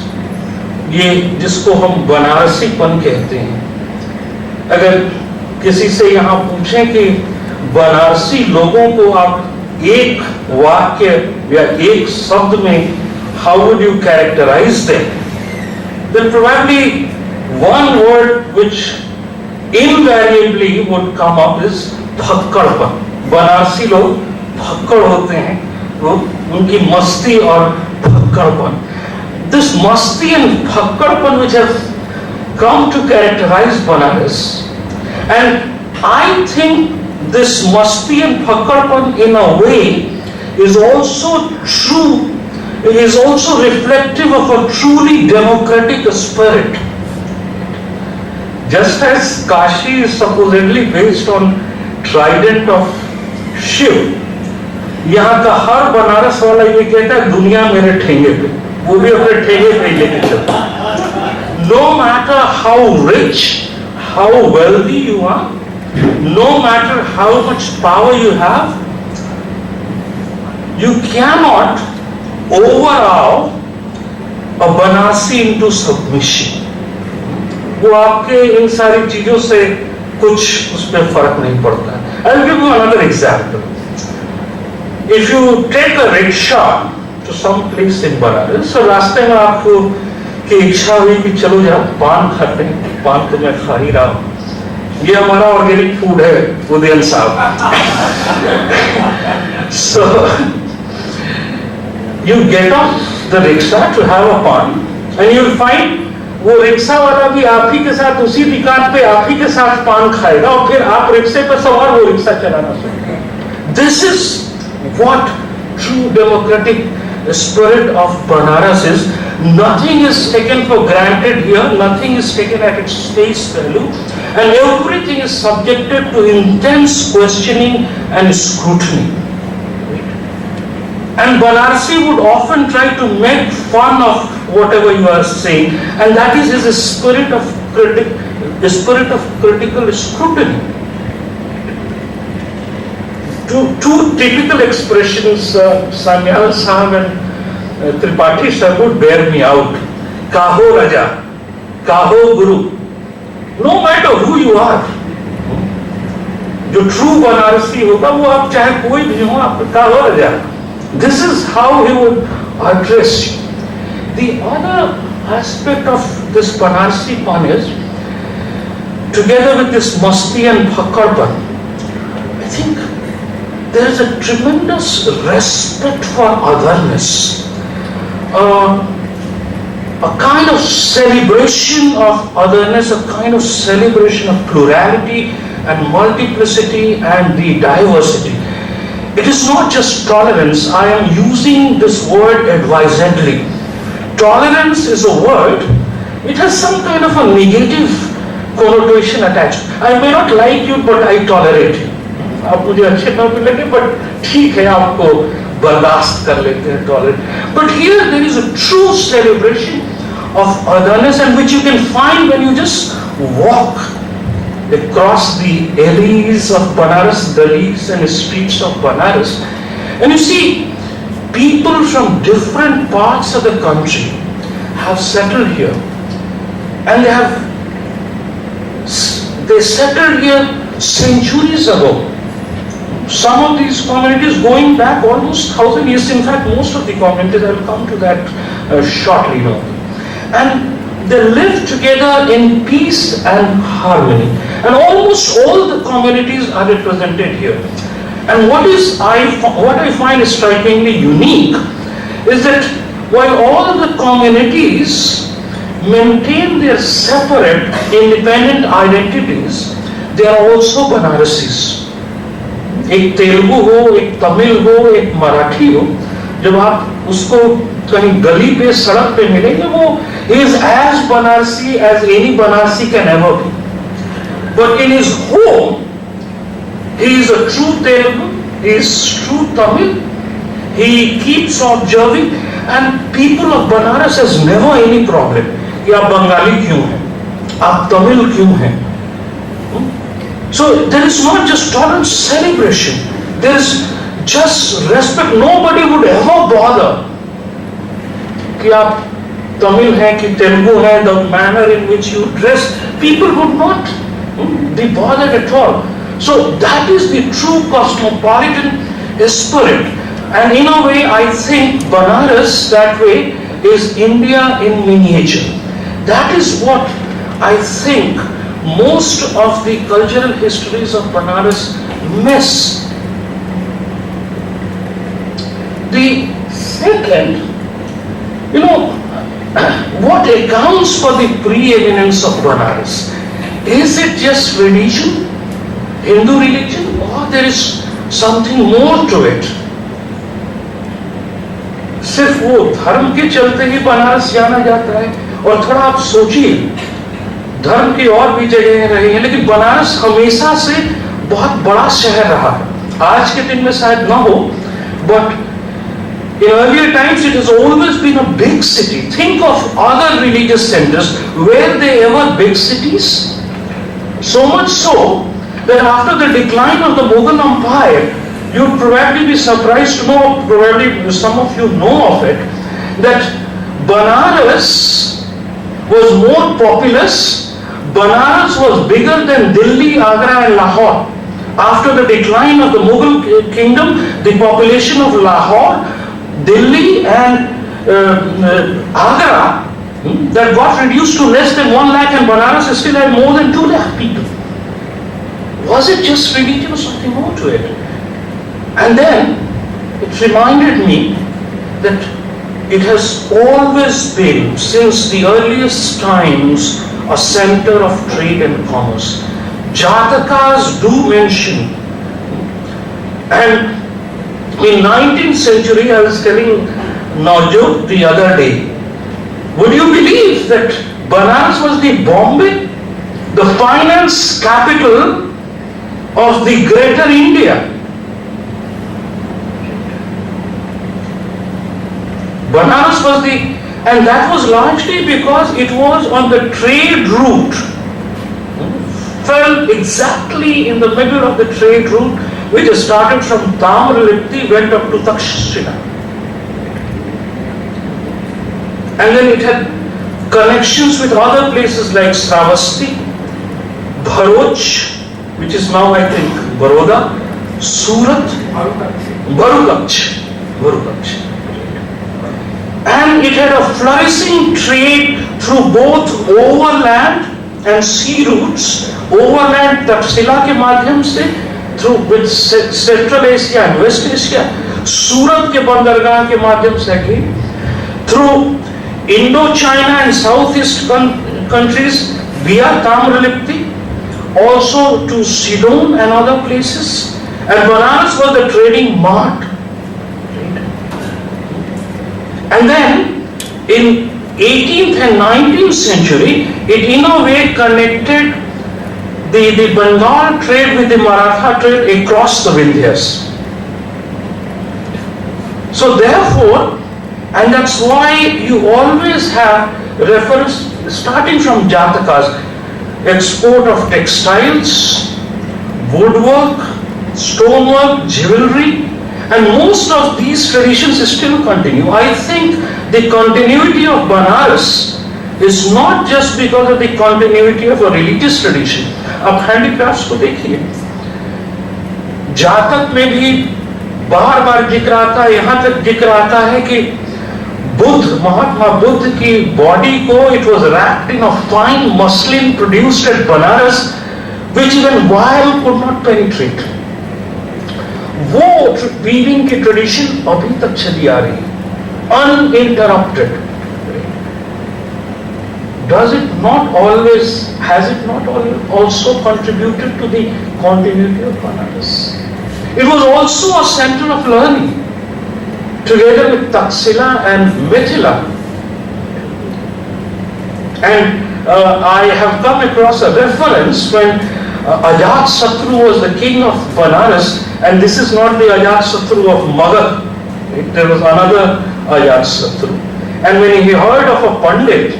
[SPEAKER 2] ये जिसको हम बनारसीपन कहते हैं, अगर किसी से यहाँ पूछें कि बनारसी लोगों को आप एक वाक्य या एक शब्द में how would you characterize them, then probably one word which invariably would come up is भक्कड़पन. Banarasi लोग भक्कड़ होते हैं, वो उनकी मस्ती और भक्कड़पन. This masti and bhakkadpan which have come to characterize Banaras, and I think this masti and bhakkadpan in a way is also true, is also reflective of a truly democratic spirit. Just as Kashi is supposedly based on trident of Shiv, यहाँ का हर बनारस वाला ये कहता है दुनिया मेरे ठेंगे पे, वो भी अपने ठेंगे पे लेके चलता है. No matter how rich, how wealthy you are, no matter how much power you have, you cannot overawe a Banarsi into submission. वो आपके इन सारी चीजों से कुछ उसमें फर्क नहीं पड़ता. I'll give you another example. If you take a rickshaw to some place in Banaras, तो रास्ते में आपको की इच्छा हुई कि चलो जरा पान खाते हैं, पान तो मैं खा ही रहा हूँ, ये हमारा ऑर्गेनिक फूड है उदयन साहब. So you get off the rickshaw to have a pan, and you'll find वो रिक्शा वाला भी आप ही के साथ उसी दुकान पे आप ही के साथ पान खाएगा और फिर आप रिक्शे पर सवार वो रिक्शा चलाना सीखेंगे. This is what true democratic spirit of Banaras is. Nothing is taken for granted here, nothing is taken at its face value, and everything is subjected to intense questioning and scrutiny. And Banarsi would often try to make fun of whatever you are saying, and that is his spirit of critical scrutiny. Two typical expressions, Sanyal Sahab and Tripathi sir would bear me out. Kaho Raja, Kaho Guru. No matter who you are, जो true Banarsi होगा वो आप चाहे कोई भी हो, आप Kaho Raja. This is how he would address you. The other aspect of this Banarsi pan is, together with this masti and bhakkadpan, I think there is a tremendous respect for otherness, a kind of celebration of otherness, a kind of celebration of plurality and multiplicity and the diversity. It is not just tolerance. I am using this word advisedly. Tolerance is a word which has some kind of a negative connotation attached. I may not like you, but I tolerate you. आप मुझे अच्छे ना भी लगे, but ठीक है, आपको बर्दाश्त कर लेते हैं, tolerate. But here there is a true celebration of otherness, and which you can find when you just walk across the alleys of Banaras, gullies and streets of Banaras, and you see people from different parts of the country have settled here, and they settled here centuries ago. Some of these communities going back almost 1,000 years. In fact, most of the communities, I will come to that shortly now. And they live together in peace and harmony. And almost all the communities are represented here. And what I find strikingly unique is that while all the communities maintain their separate, independent identities, they are also Banarasis. एक तेलुगु हो, एक तमिल हो, एक मराठी हो, जब आप उसको कहीं गली पे सड़क पे मिलेंगे, वो is as Banarsi as any Banarsi can ever be. But in his home, He is a true Telugu, he is true Tamil, he keeps observing, and people of Banaras has never any problem. कि आप बंगाली क्यों हैं, आप तमिल क्यों हैं? So there is not just tolerance, celebration. There is just respect. Nobody would ever bother कि आप तमिल हैं कि तेलुगु हैं. The manner in which you dress, people would not be bothered at all. So that is the true cosmopolitan spirit. And in a way, I think Banaras that way is India in miniature. That is what I think most of the cultural histories of Banaras miss. The second, what accounts for the preeminence of Banaras? Is it just religion, Hindu religion, or there is something more to it? सिर्फ वो धर्म के चलते ही बनारस जाना जाता है? और थोड़ा आप सोचिए, धर्म की और भी जगह रही हैं, लेकिन बनारस हमेशा से बहुत बड़ा शहर रहा है. आज के दिन में शायद ना हो, but in earlier times it has always been a big city. Think of other religious centers. Were they ever big cities? So much so that after the decline of the Mughal Empire, you'd probably be surprised to know, probably some of you know of it, that Banaras was more populous. Banaras was bigger than Delhi, Agra and Lahore. After the decline of the Mughal kingdom, the population of Lahore, Delhi and Agra that got reduced to less than 1 lakh, and Banaras still had more than 2 lakh people. Was it just religion or something more to it? And then it reminded me that it has always been, since the earliest times, a center of trade and commerce. Jatakas do mention, and in 19th century, I was telling Navjot the other day, would you believe that Banaras was the Bombay, the finance capital of the greater India? Banaras was and that was largely because it was on the trade route, fell exactly in the middle of the trade route, which started from Tamaralipti, went up to Takshashila. And then it had connections with other places like Sravasti, Bharoch, which is now I think Baroda, Surat, Bharukach. And it had a flourishing trade through both overland and sea routes. Overland Taxila के माध्यम से, through with Central Asia and West Asia, सूरत के बंदरगाह के माध्यम से, through Indo-China and Southeast countries via Tamaralipti, also to Ceylon and other places. And Banaras was the trading mart. And then in 18th and 19th century, it in a way connected the Bengal trade with the Maratha trade across the Vindhyas. So therefore, and that's why you always have reference starting from Jatakas, export of textiles, woodwork, stonework, jewelry, and most of these traditions still continue. I think the continuity of Banaras is not just because of the continuity of a religious tradition. अब handicrafts को देखिए, जातक में भी बार बार जिक्र आता है, यहाँ तक जिक्र आता है कि बुद्ध, महात्मा बुद्ध की बॉडी को it was wrapped in a fine muslin produced at Banaras, which even wire could not penetrate. वो वीविंग की ट्रेडिशन अभी तक चली आ रही है, uninterrupted. Does it not always, has it not also contributed to the continuity of Banaras? It was also a center of learning, together with Taxila and Mithila. And I have come across a reference when Ajat was the king of Banaras, and this is not the Ajat of Magad. Right? There was another Ajat. And when he heard of a Pandit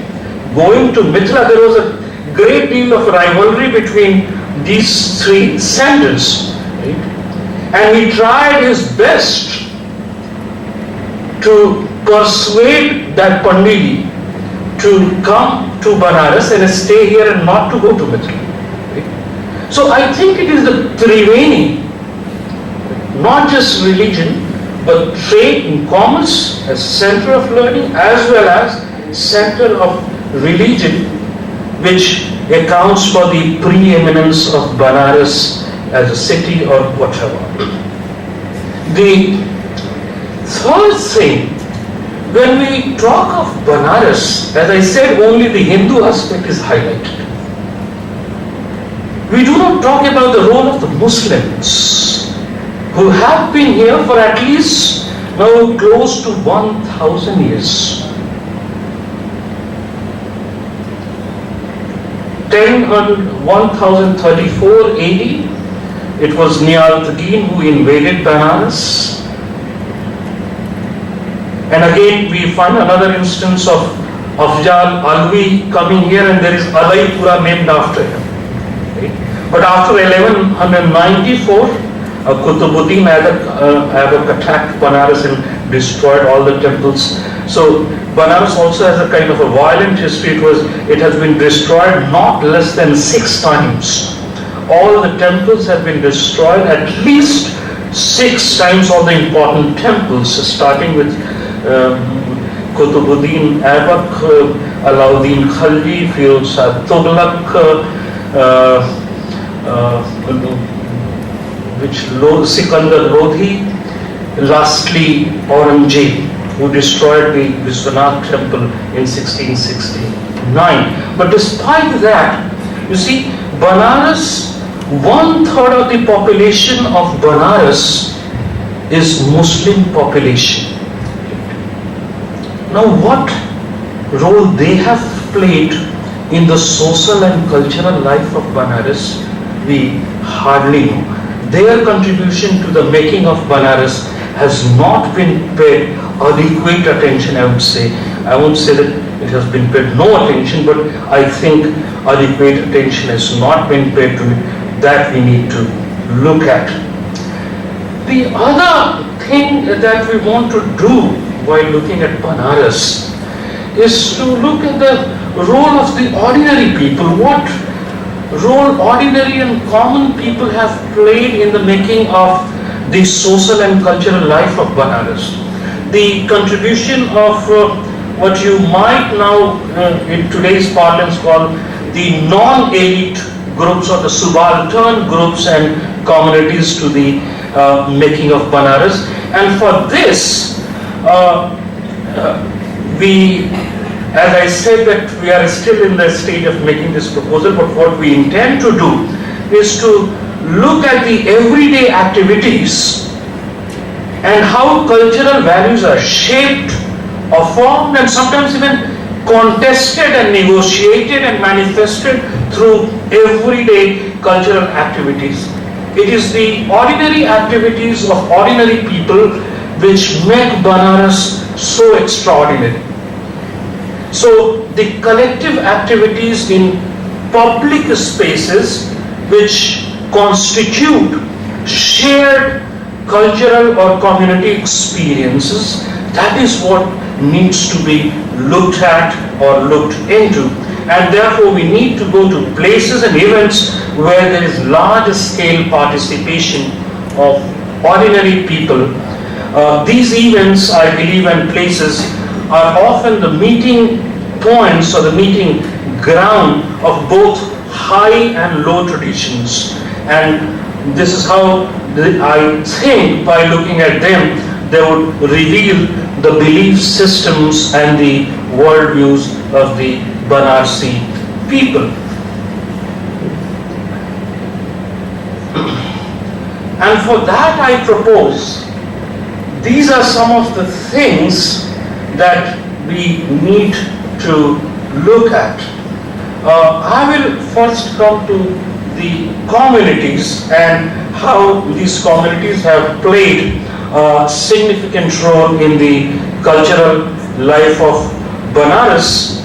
[SPEAKER 2] going to Mithila, there was a great deal of rivalry between these three centers. Right? And he tried his best to persuade that Pandit to come to Banaras and stay here and not to go to Mithila. Right? So I think it is the Triveni, not just religion, but trade and commerce as center of learning as well as center of religion, which accounts for the preeminence of Banaras as a city or whatever. The third thing, when we talk of Banaras, as I said, only the Hindu aspect is highlighted. We do not talk about the role of the Muslims who have been here for at least now close to 1,000 years. 1034 AD, it was Nial-Tagin who invaded Banaras. And again we find another instance of Afzal Alvi coming here, and there is Alaipura named after him. Right? But after 1194, Qutbuddin Aibak attacked Banaras and destroyed all the temples. So Banaras also has a kind of a violent history. It has been destroyed not less than 6 times. All the temples have been destroyed at least 6 times. All the important temples, starting with Qutbuddin Aibak, Alauddin Khalji, Firuz Tughlaq, Sikandar Lodhi, lastly Aurangzeb, who destroyed the Vishwanath temple in 1669. But despite that, you see, Banaras, 1/3 of the population of Banaras is Muslim population. Now what role they have played in the social and cultural life of Banaras, we hardly know. Their contribution to the making of Banaras has not been paid adequate attention, I would say. I won't say that it has been paid no attention, but I think adequate attention has not been paid to it. That we need to look at. The other thing that we want to do while looking at Banaras is to look at the role of the ordinary people. What role ordinary and common people have played in the making of the social and cultural life of Banaras. The contribution of what you might now in today's parlance call the non-elite groups or the subaltern groups and communities to the making of Banaras. And for this, as I said, that we are still in the stage of making this proposal, but what we intend to do is to look at the everyday activities and how cultural values are shaped or formed and sometimes even contested and negotiated and manifested through everyday cultural activities. It is the ordinary activities of ordinary people which make Banaras so extraordinary. So the collective activities in public spaces which constitute shared cultural or community experiences, that is what needs to be looked at or looked into. And therefore we need to go to places and events where there is large scale participation of ordinary people. These events, I believe, and places are often the meeting points or the meeting ground of both high and low traditions. And this is how I think by looking at them, they would reveal the belief systems and the worldviews of the Banarsi people. And for that I propose, these are some of the things that we need to look at. I will first come to the communities and how these communities have played a significant role in the cultural life of Banaras.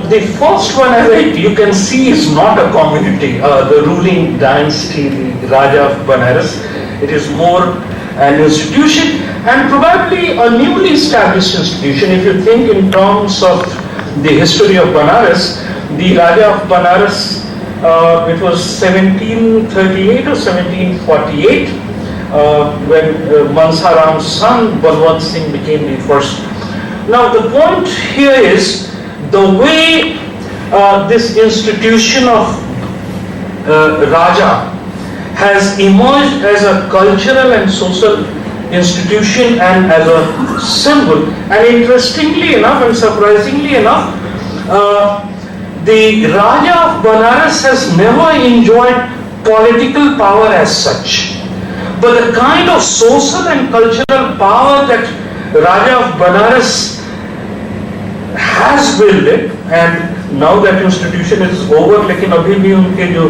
[SPEAKER 2] The first one, you can see, is not a community. The ruling dynasty, the Raja of Banaras, it is more an institution and probably a newly established institution. If you think in terms of the history of Banaras, the Raja of Banaras, it was 1738 or 1748 when Mansaram's son Balwant Singh became the first. Now the point here is the way this institution of Raja has emerged as a cultural and social institution and as a symbol. And interestingly enough and surprisingly enough, the Raja of Banaras has never enjoyed political power as such. But the kind of social and cultural power that Raja of Banaras has wielded, and now that institution is over, लेकिन अभी भी उनके जो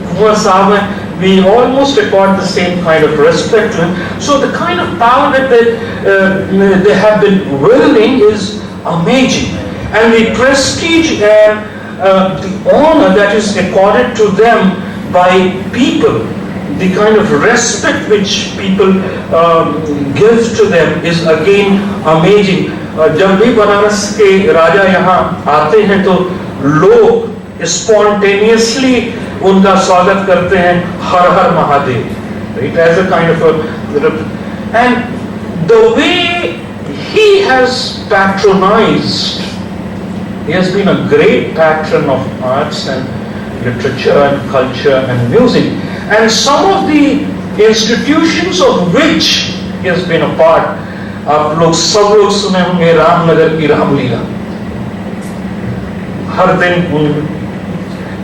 [SPEAKER 2] कुंवर साहब हैं, we almost accord the same kind of respect to him. So the kind of power that they have been wielding is amazing, and the prestige and the honor that is accorded to them by people, the kind of respect which people give to them is again amazing. जब भी बनारस के राजा यहाँ आते हैं तो लोग spontaneously उनका स्वागत करते हैं, हर हर Mahadev, right, as a kind of a, and the way he has patronized, he has been a great patron of arts and literature and culture and music, and some of the institutions of which he has been a part. आप लोग सब लोग सुने होंगे रामनगर की रामलीला, हर दिन.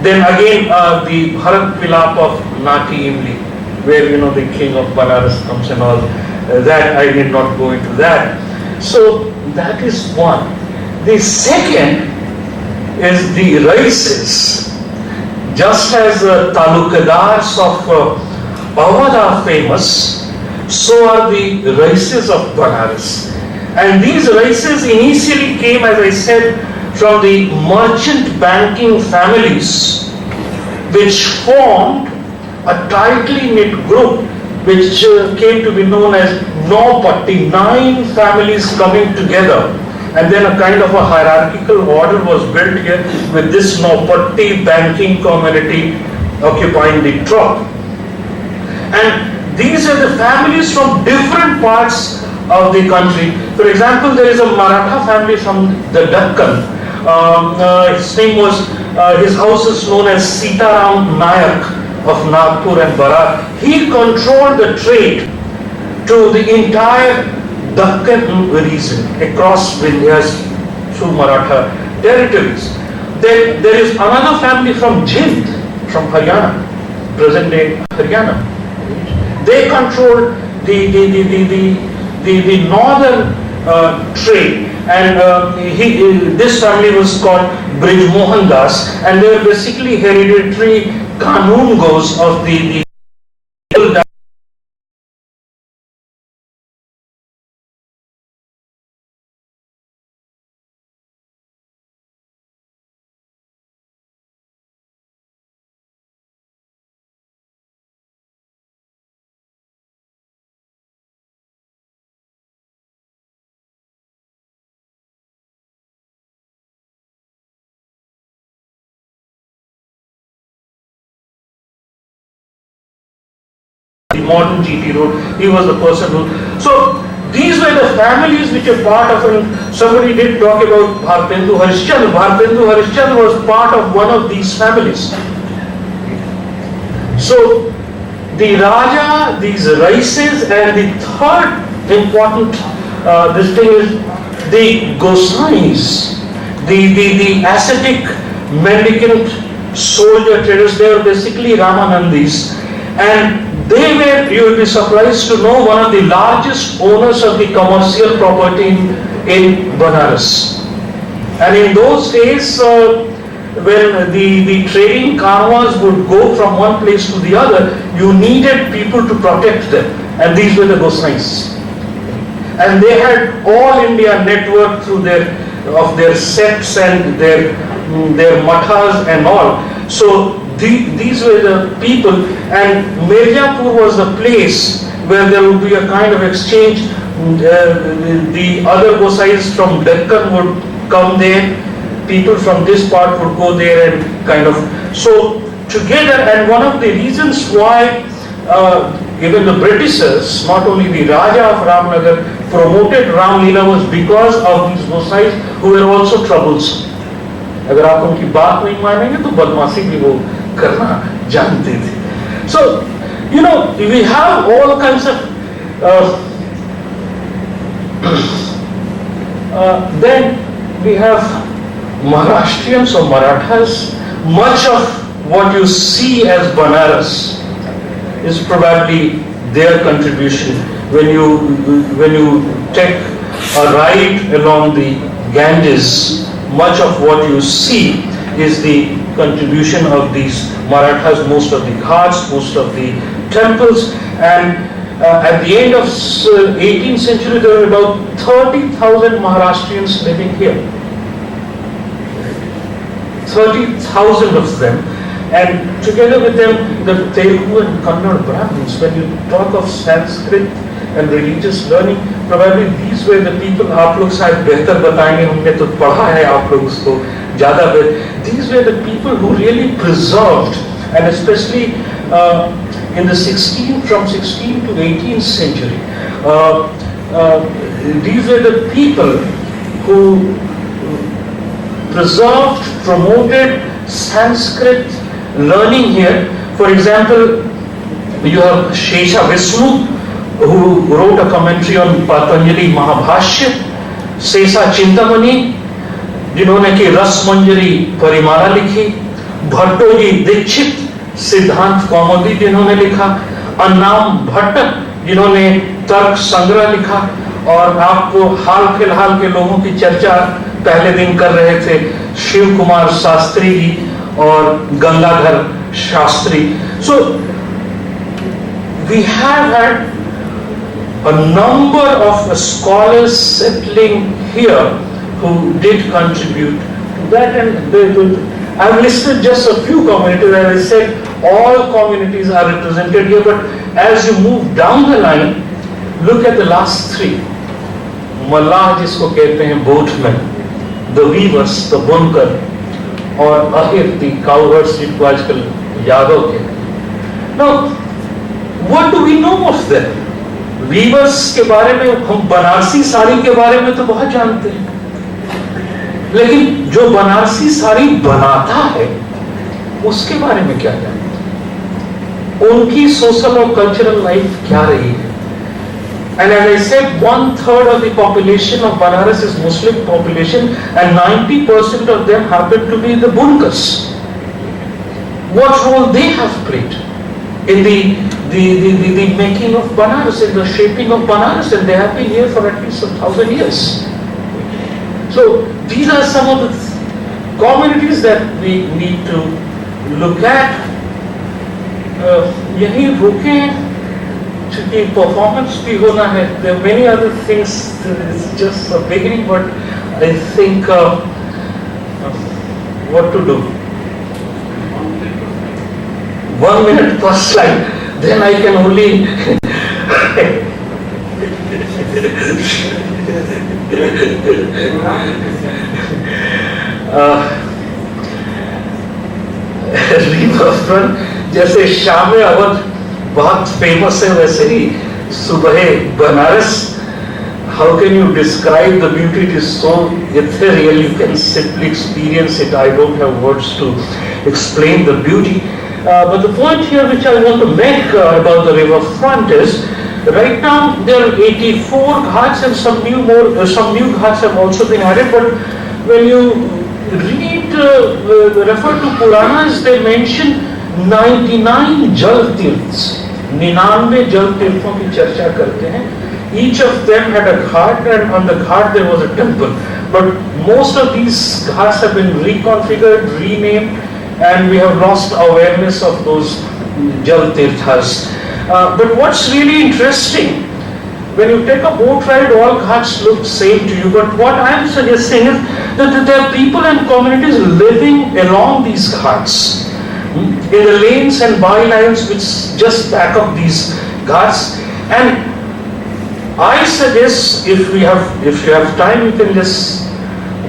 [SPEAKER 2] Then again the Bharat Vilap of Nati Imli, where the king of Banaras comes and all that. I did not go into that. So that is one. The second is the races. Just as Talukadars of Awadh are famous, so are the races of Banaras. And these races initially came, as I said, from the merchant banking families, which formed a tightly knit group which came to be known as Naupatti, 9 families coming together. And then a kind of a hierarchical order was built here with this Naupatti banking community occupying the top. And these are the families from different parts of the country. For example, there is a Maratha family from the Deccan. His name was, his house is known as Sitaram Nayak of Nagpur and Barat. He controlled the trade to the entire Deccan region across Vindhyas through Maratha territories. Then there is another family from Jind, from Haryana, present day Haryana. They controlled the northern trade, and this family was called Brij Mohan Das, and they were basically hereditary Kanungos of the modern GT road. He was the person who. So these were the families which are part of. And somebody did talk about Bhartendu Harishchandra. Bhartendu Harishchandra was part of one of these families. So the Raja, these races, and the third important this thing is the Gosais, the ascetic mendicant soldier traders. They were basically Ramanandis, and they were, you will be surprised to know, one of the largest owners of the commercial property in Banaras. And in those days, when the trading caravans would go from one place to the other, you needed people to protect them, and these were the Gosais. And they had all India network through their sects and their mathas and all. So these were the people, and Mirzapur was the place where there would be a kind of exchange. The other Gosais from Deccan would come there, people from this part would go there and kind of, so together. And one of the reasons why even the Britishers, not only the Raja of Ramnagar, promoted Ram Leela was because of these Gosais who were also troublesome. अगर आप उनकी बात नहीं मानेंगे तो बदमाशी भी वो करना जानते थे. So, you know, we have all kinds of then we have Maharashtrians or Marathas. Much of what you see as Banaras is probably their contribution. When you take a ride along the Ganges, much of what you see is the contribution of these Marathas, most of the ghats, most of the temples. And at the end of 18th century, there were about 30,000 Maharashtrians living here. 30,000 of them. And together with them, the Telugu and Kannada Brahmins. When you talk of Sanskrit and religious learning, probably these were the people. आप लोग शायद बेहतर बताएंगे, हमने तो पढ़ा है आप लोग उसको ज़्यादा बेहतर. These were the people who really preserved, and especially in the 16th, from 16th to 18th century, these were the people who preserved, promoted Sanskrit learning here. For example, you have Shesha Vishnu, who wrote a commentary on Patanjali Mahabhashya, Sesa Chintamani, जिन्होंने की रस मंजरी परिमाला लिखी, भट्टो जी दीक्षित सिद्धांत कौमुदी जिन्होंने लिखा, अन्नाम भट्ट जिन्होंने तर्क संग्रह लिखा, और आपको हाल फिलहाल के लोगों की चर्चा पहले दिन कर रहे थे, शिव कुमार शास्त्री जी और Gangadhar Shastri. So we have had a number of scholars settling here who did contribute to that, and I've listed just a few communities. As I said, all communities are represented here, but as you move down the line, look at the last three. Mallah जिसको कहते हैं boatmen, the weavers, the बुनकर, और ahir, the cowherds जिनको आजकल यादव कहते हैं. Now, what do we know of them? Viewers के बारे में हम बनारसी साड़ी के बारे में तो बहुत जानते हैं, लेकिन जो बनारसी साड़ी बनाता है उसके बारे में क्या जानते हैं, उनकी सोशल और कल्चरल लाइफ क्या रही है. And as I said, 1/3 of the population of Banaras is Muslim population, and 90% of them happen to be the bunkers. What role they have played in the making of Banaras, in the shaping of Banaras, and they have been here for at least 1,000 years. So these are some of the communities that we need to look at. यही रुके, चूँकि performance भी होना है. There are many other things. It's just a beginning, but I think what to do. 1 minute per slide. Then I can only riverfront. जैसे शाम अवध बहुत famous है, वैसे ही सुबह Banaras. How can you describe the beauty? It is so ethereal, you can simply experience it. I don't have words to explain the beauty. But the point here which I want to make about the riverfront is, right now there are 84 ghats, and some new ghats have also been added. But when you refer to Puranas, they mention 99 जल तीर्थ, 99 जल तीर्थों की चर्चा करते हैं. each of them had a ghat, and on the ghat there was a temple. But most of these ghats have been reconfigured, renamed, and we have lost awareness of those Jal Tirthas. But what's really interesting, when you take a boat ride, all ghats look same to you. But what I'm suggesting is that there are people and communities living along these ghats, in the lanes and bylines which just back up these ghats. And I suggest, if you have time, you can just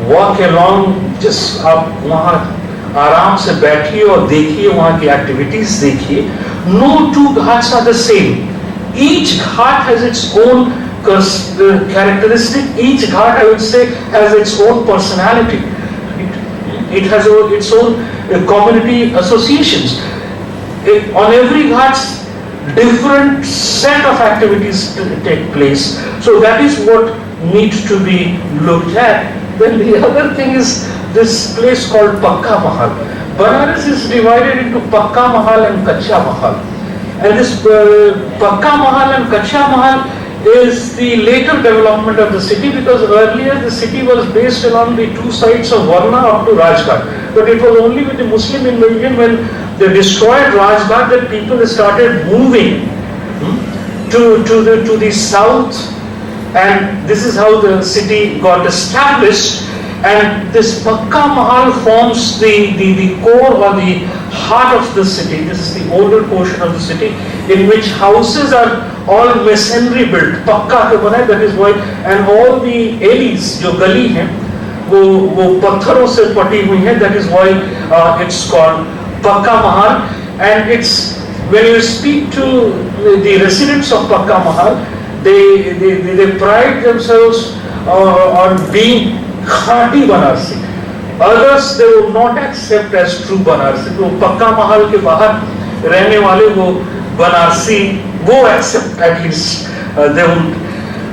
[SPEAKER 2] walk along, just आप वहाँ आराम से बैठिए और देखिए वहाँ की activities देखिए. No two ghats are the same. Each ghat has its own characteristic. Each ghat, I would say, has its own personality. It has its own community associations. On every ghat, different set of activities take place. So that is what needs to be looked at. Then the other thing is this place called Pakka Mahal. Banaras is divided into Pakka Mahal and Kacha Mahal. And this Pakka Mahal and Kacha Mahal is the later development of the city, because earlier the city was based along the two sides of Varna up to Rajghat. But it was only with the Muslim invasion, when they destroyed Rajghat, that people started moving to the south, and this is how the city got established. And this Pakka Mahal forms the core or the heart of the city. This is the older portion of the city, in which houses are all masonry built, Pakka के बने. That is why, and all the alleys, जो गली हैं, वो पत्थरों से पटी हुई हैं. That is why it's called Pakka Mahal. And it's, when you speak to the residents of Pakka Mahal, they pride themselves on being खाटी Banarasi. Others they would not accept as true Banarasi. तो पक्का महल के बाहर रहने वाले वो बनारसी वो accept, at least they would.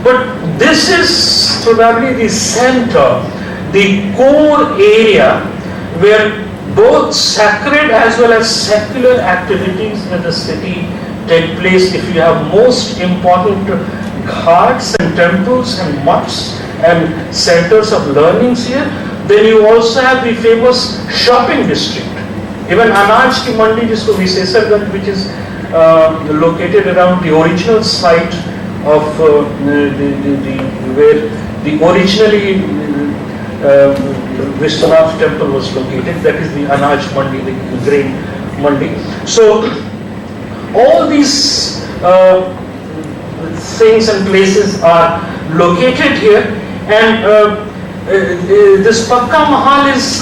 [SPEAKER 2] But this is probably the center, the core area where both sacred as well as secular activities in the city take place. If you have most important ghats and temples and mosques and centers of learnings here, then you also have the famous shopping district. Even Anaj ki Mandi, jisko Visesarganj, which is located around the original site of where the originally Vishwanath temple was located. That is the Anaj Mandi, the grain Mandi. So all these things and places are located here. And this Pakka Mahal is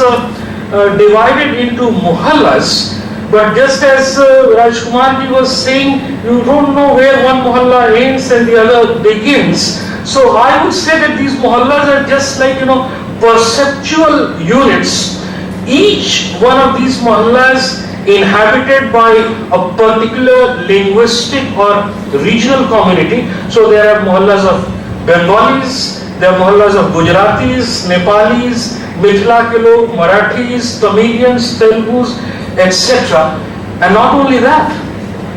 [SPEAKER 2] divided into muhallas, but just as Rajkumar ji was saying, you don't know where one muhalla ends and the other begins. So I would say that these muhallas are just like, perceptual units. Each one of these muhallas inhabited by a particular linguistic or regional community. So there are muhallas of Bengalis, there are muhallas of Gujaratis, Nepalis, Mithila ke log, Marathis, Tamilians, Telugus, etc. And not only that,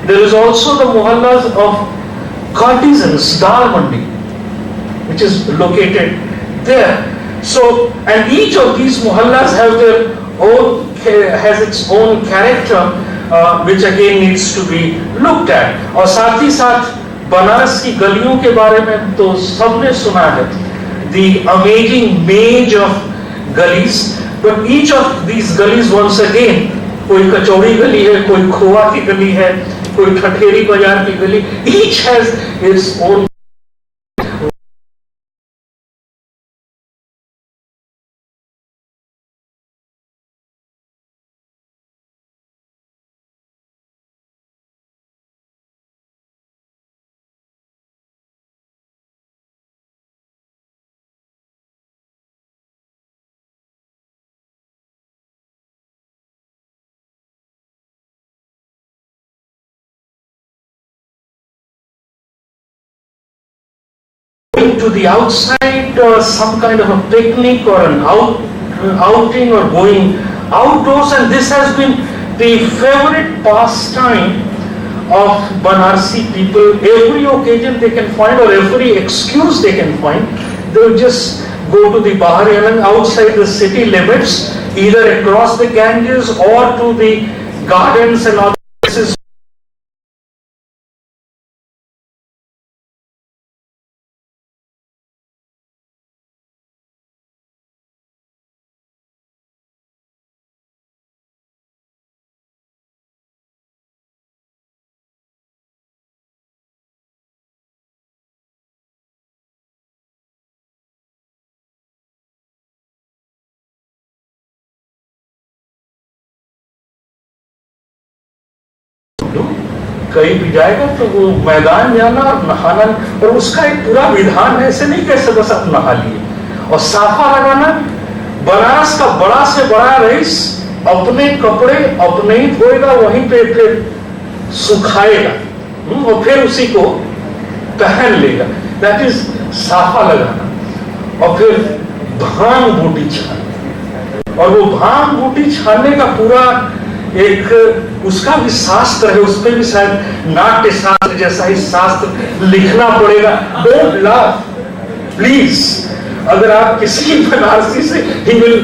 [SPEAKER 2] there is also the muhallas of courtesans, Dal Mandi, which is located there. So, and each of these muhallas has its own character, which again needs to be looked at. और साथ ही साथ बनारस की गलियों के बारे में तो सबने सुना है, the amazing maze of gullies. But each of these gullies, once again, कोई कचौड़ी गली है, कोई खोआ की गली है, कोई ठठेरी बाजार की गली, each has its own. To the outside, some kind of a picnic or an outing or going outdoors, and this has been the favorite pastime of Banarsi people, every occasion they can find or every excuse they can find, they will just go to the Bahar Yalang outside the city limits, either across the Ganges or to the gardens and other places. कहीं भी जाएगा तो वो मैदान जाना और नहाना, और उसका एक पूरा विधान है, ऐसे नहीं कैसे बस आप नहा लिए। और साफा लगाना, बनारस का बड़ा से बड़ा रईस अपने कपड़े अपने ही धोएगा, वहीं पे फिर सुखाएगा और फिर उसी को पहन लेगा, दैट इज साफा लगाना। और फिर भांग बूटी छानना, और वो भांग बूटी छानने का पूरा एक उसका भी शास्त्र है, उस पर भी शायद नाट्य शास्त्र जैसा ही शास्त्र लिखना पड़ेगा। डोंट लाफ प्लीज, अगर आप किसी बनारसी से ही विल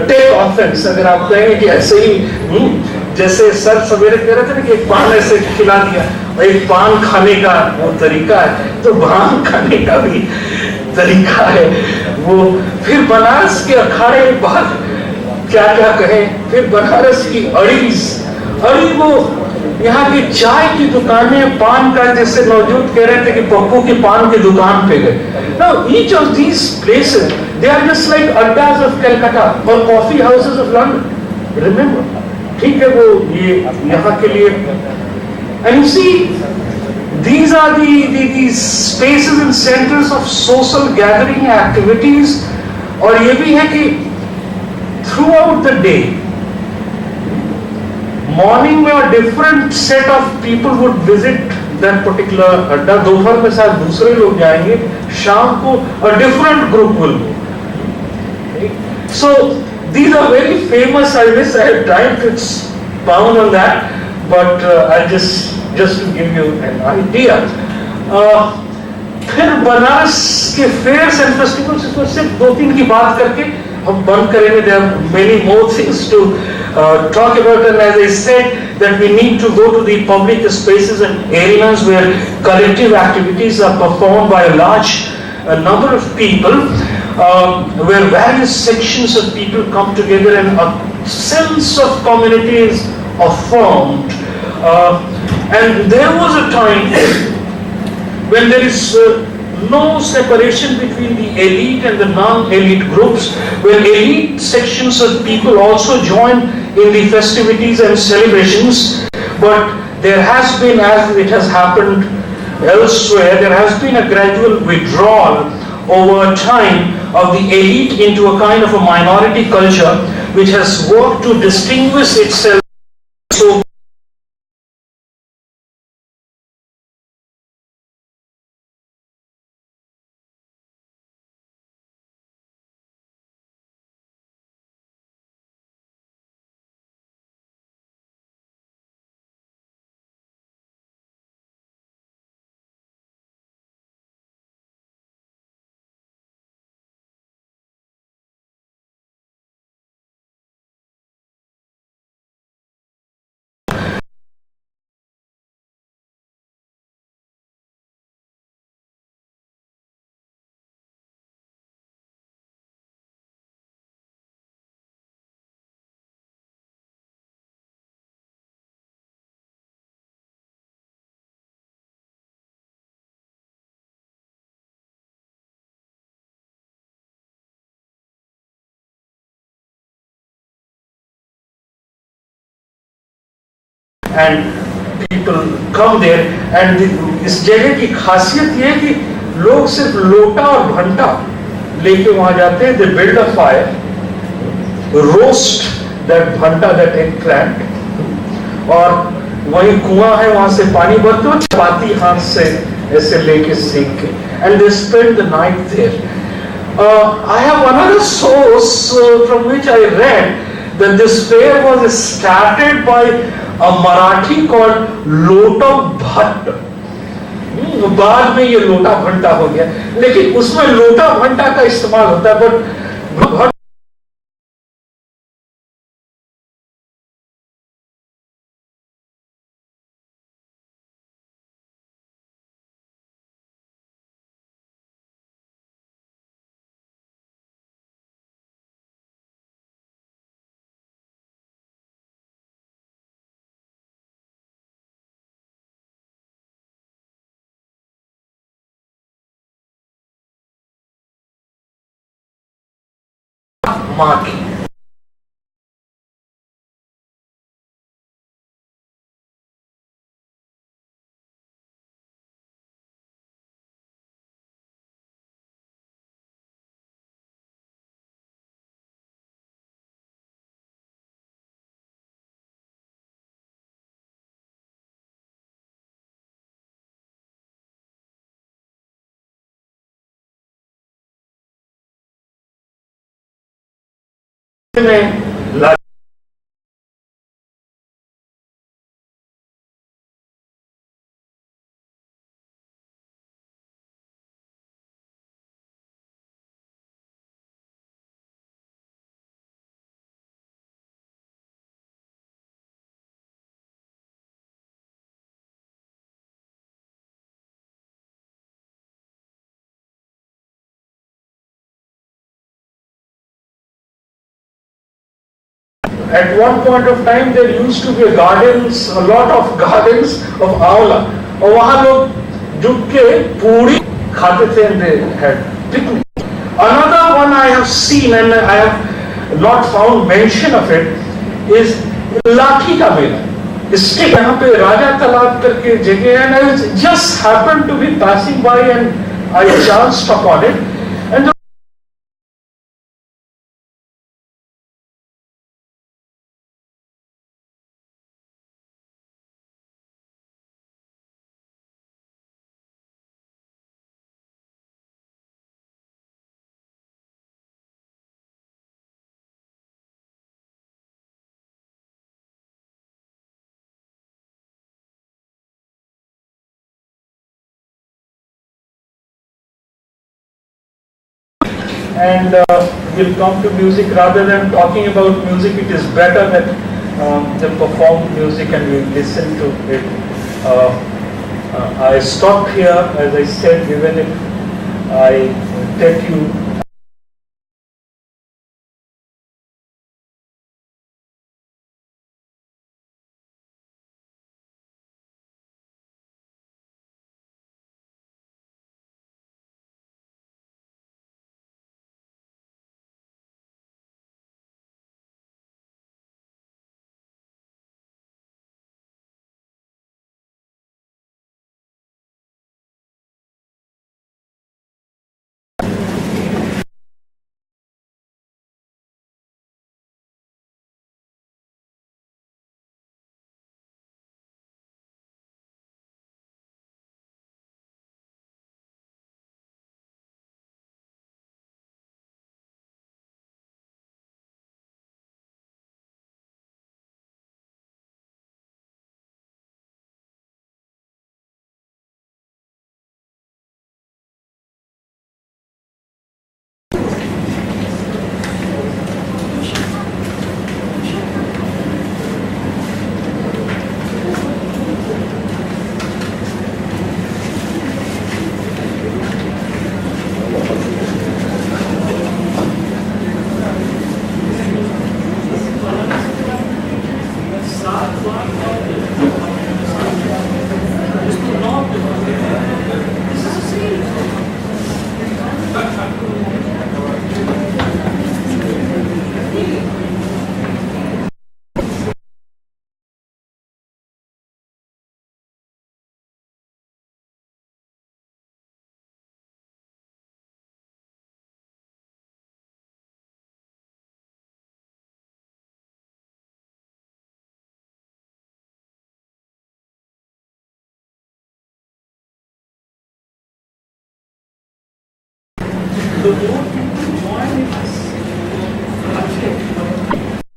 [SPEAKER 2] टेक ऑफेंस अगर आप कहेंगे कि ऐसे ही जैसे सर सवेरे कह रहे थे ना कि एक पान ऐसे खिला दिया, और एक पान खाने का वो तरीका है, तो भांग खाने का भी तरीका है वो। फिर बनारस के अखाड़े बहुत क्या क्या कहें, फिर बनारस की अड़ी वो यहाँ की चाय की दुकानें, पान का, जैसे मौजूद कह रहे थे कि पप्पू की पान की दुकान पे गए। Now each of these places they are just like addas of Calcutta or coffee houses of London. Remember, ठीक है, वो ये यहाँ के लिए, and you see these are the spaces and centers of social gathering activities। और ये भी है कि throughout the day, morning में a different set of people would visit that particular अड्डा, दोपहर में शायद दूसरे लोग जाएंगे, शाम को a different group will go। So these are very famous, I wish I had time to expound on that, but I just to give you an idea। फिर बनारस के फेयर्स एंड फेस्टिवल्स, इसमें सिर्फ 2-3 की बात करके हम बंद करेंगे। There are many more things to talk about, and as I said that we need to go to the public spaces and arenas where collective activities are performed by a large number of people, where various sections of people come together and a sense of community is formed, and there was a time when there is no separation between the elite and the non-elite groups, where elite sections of people also join in the festivities and celebrations, but there has been, as it has happened elsewhere, there has been a gradual withdrawal over time of the elite into a kind of a minority culture which has worked to distinguish itself. So and people come there, and इस जगह की खासियत ये है कि लोग सिर्फ लोटा और भंटा लेके वहां जाते हैं। They build a fire, roast that bhanta, that eggplant, और वही कुआं है, वहां से पानी भरते हो, चपाती हाथ से ऐसे लेके सेक के, and they spend the night there। I have another source from which I read that this fair was started by a Marathi called Lota Bhatt. बाद में ये लोटा भंटा हो गया, लेकिन उसमें लोटा भंटा का इस्तेमाल होता है, बट माँ की। At one point of time there used to be gardens, a lot of gardens of Aula, और वहाँ लोग जुट के पूरी खाते थे and they had picnic. Another one I have seen and I have not found mention of it is लाठी का मेला. Stick यहाँ पे राजा तालाब करके जगह है, and I just happened to be passing by and I chanced upon it, and we'll come to music. Rather than talking about music, it is better that they perform music and we listen to it. I stop here, as I said, even if I take you the road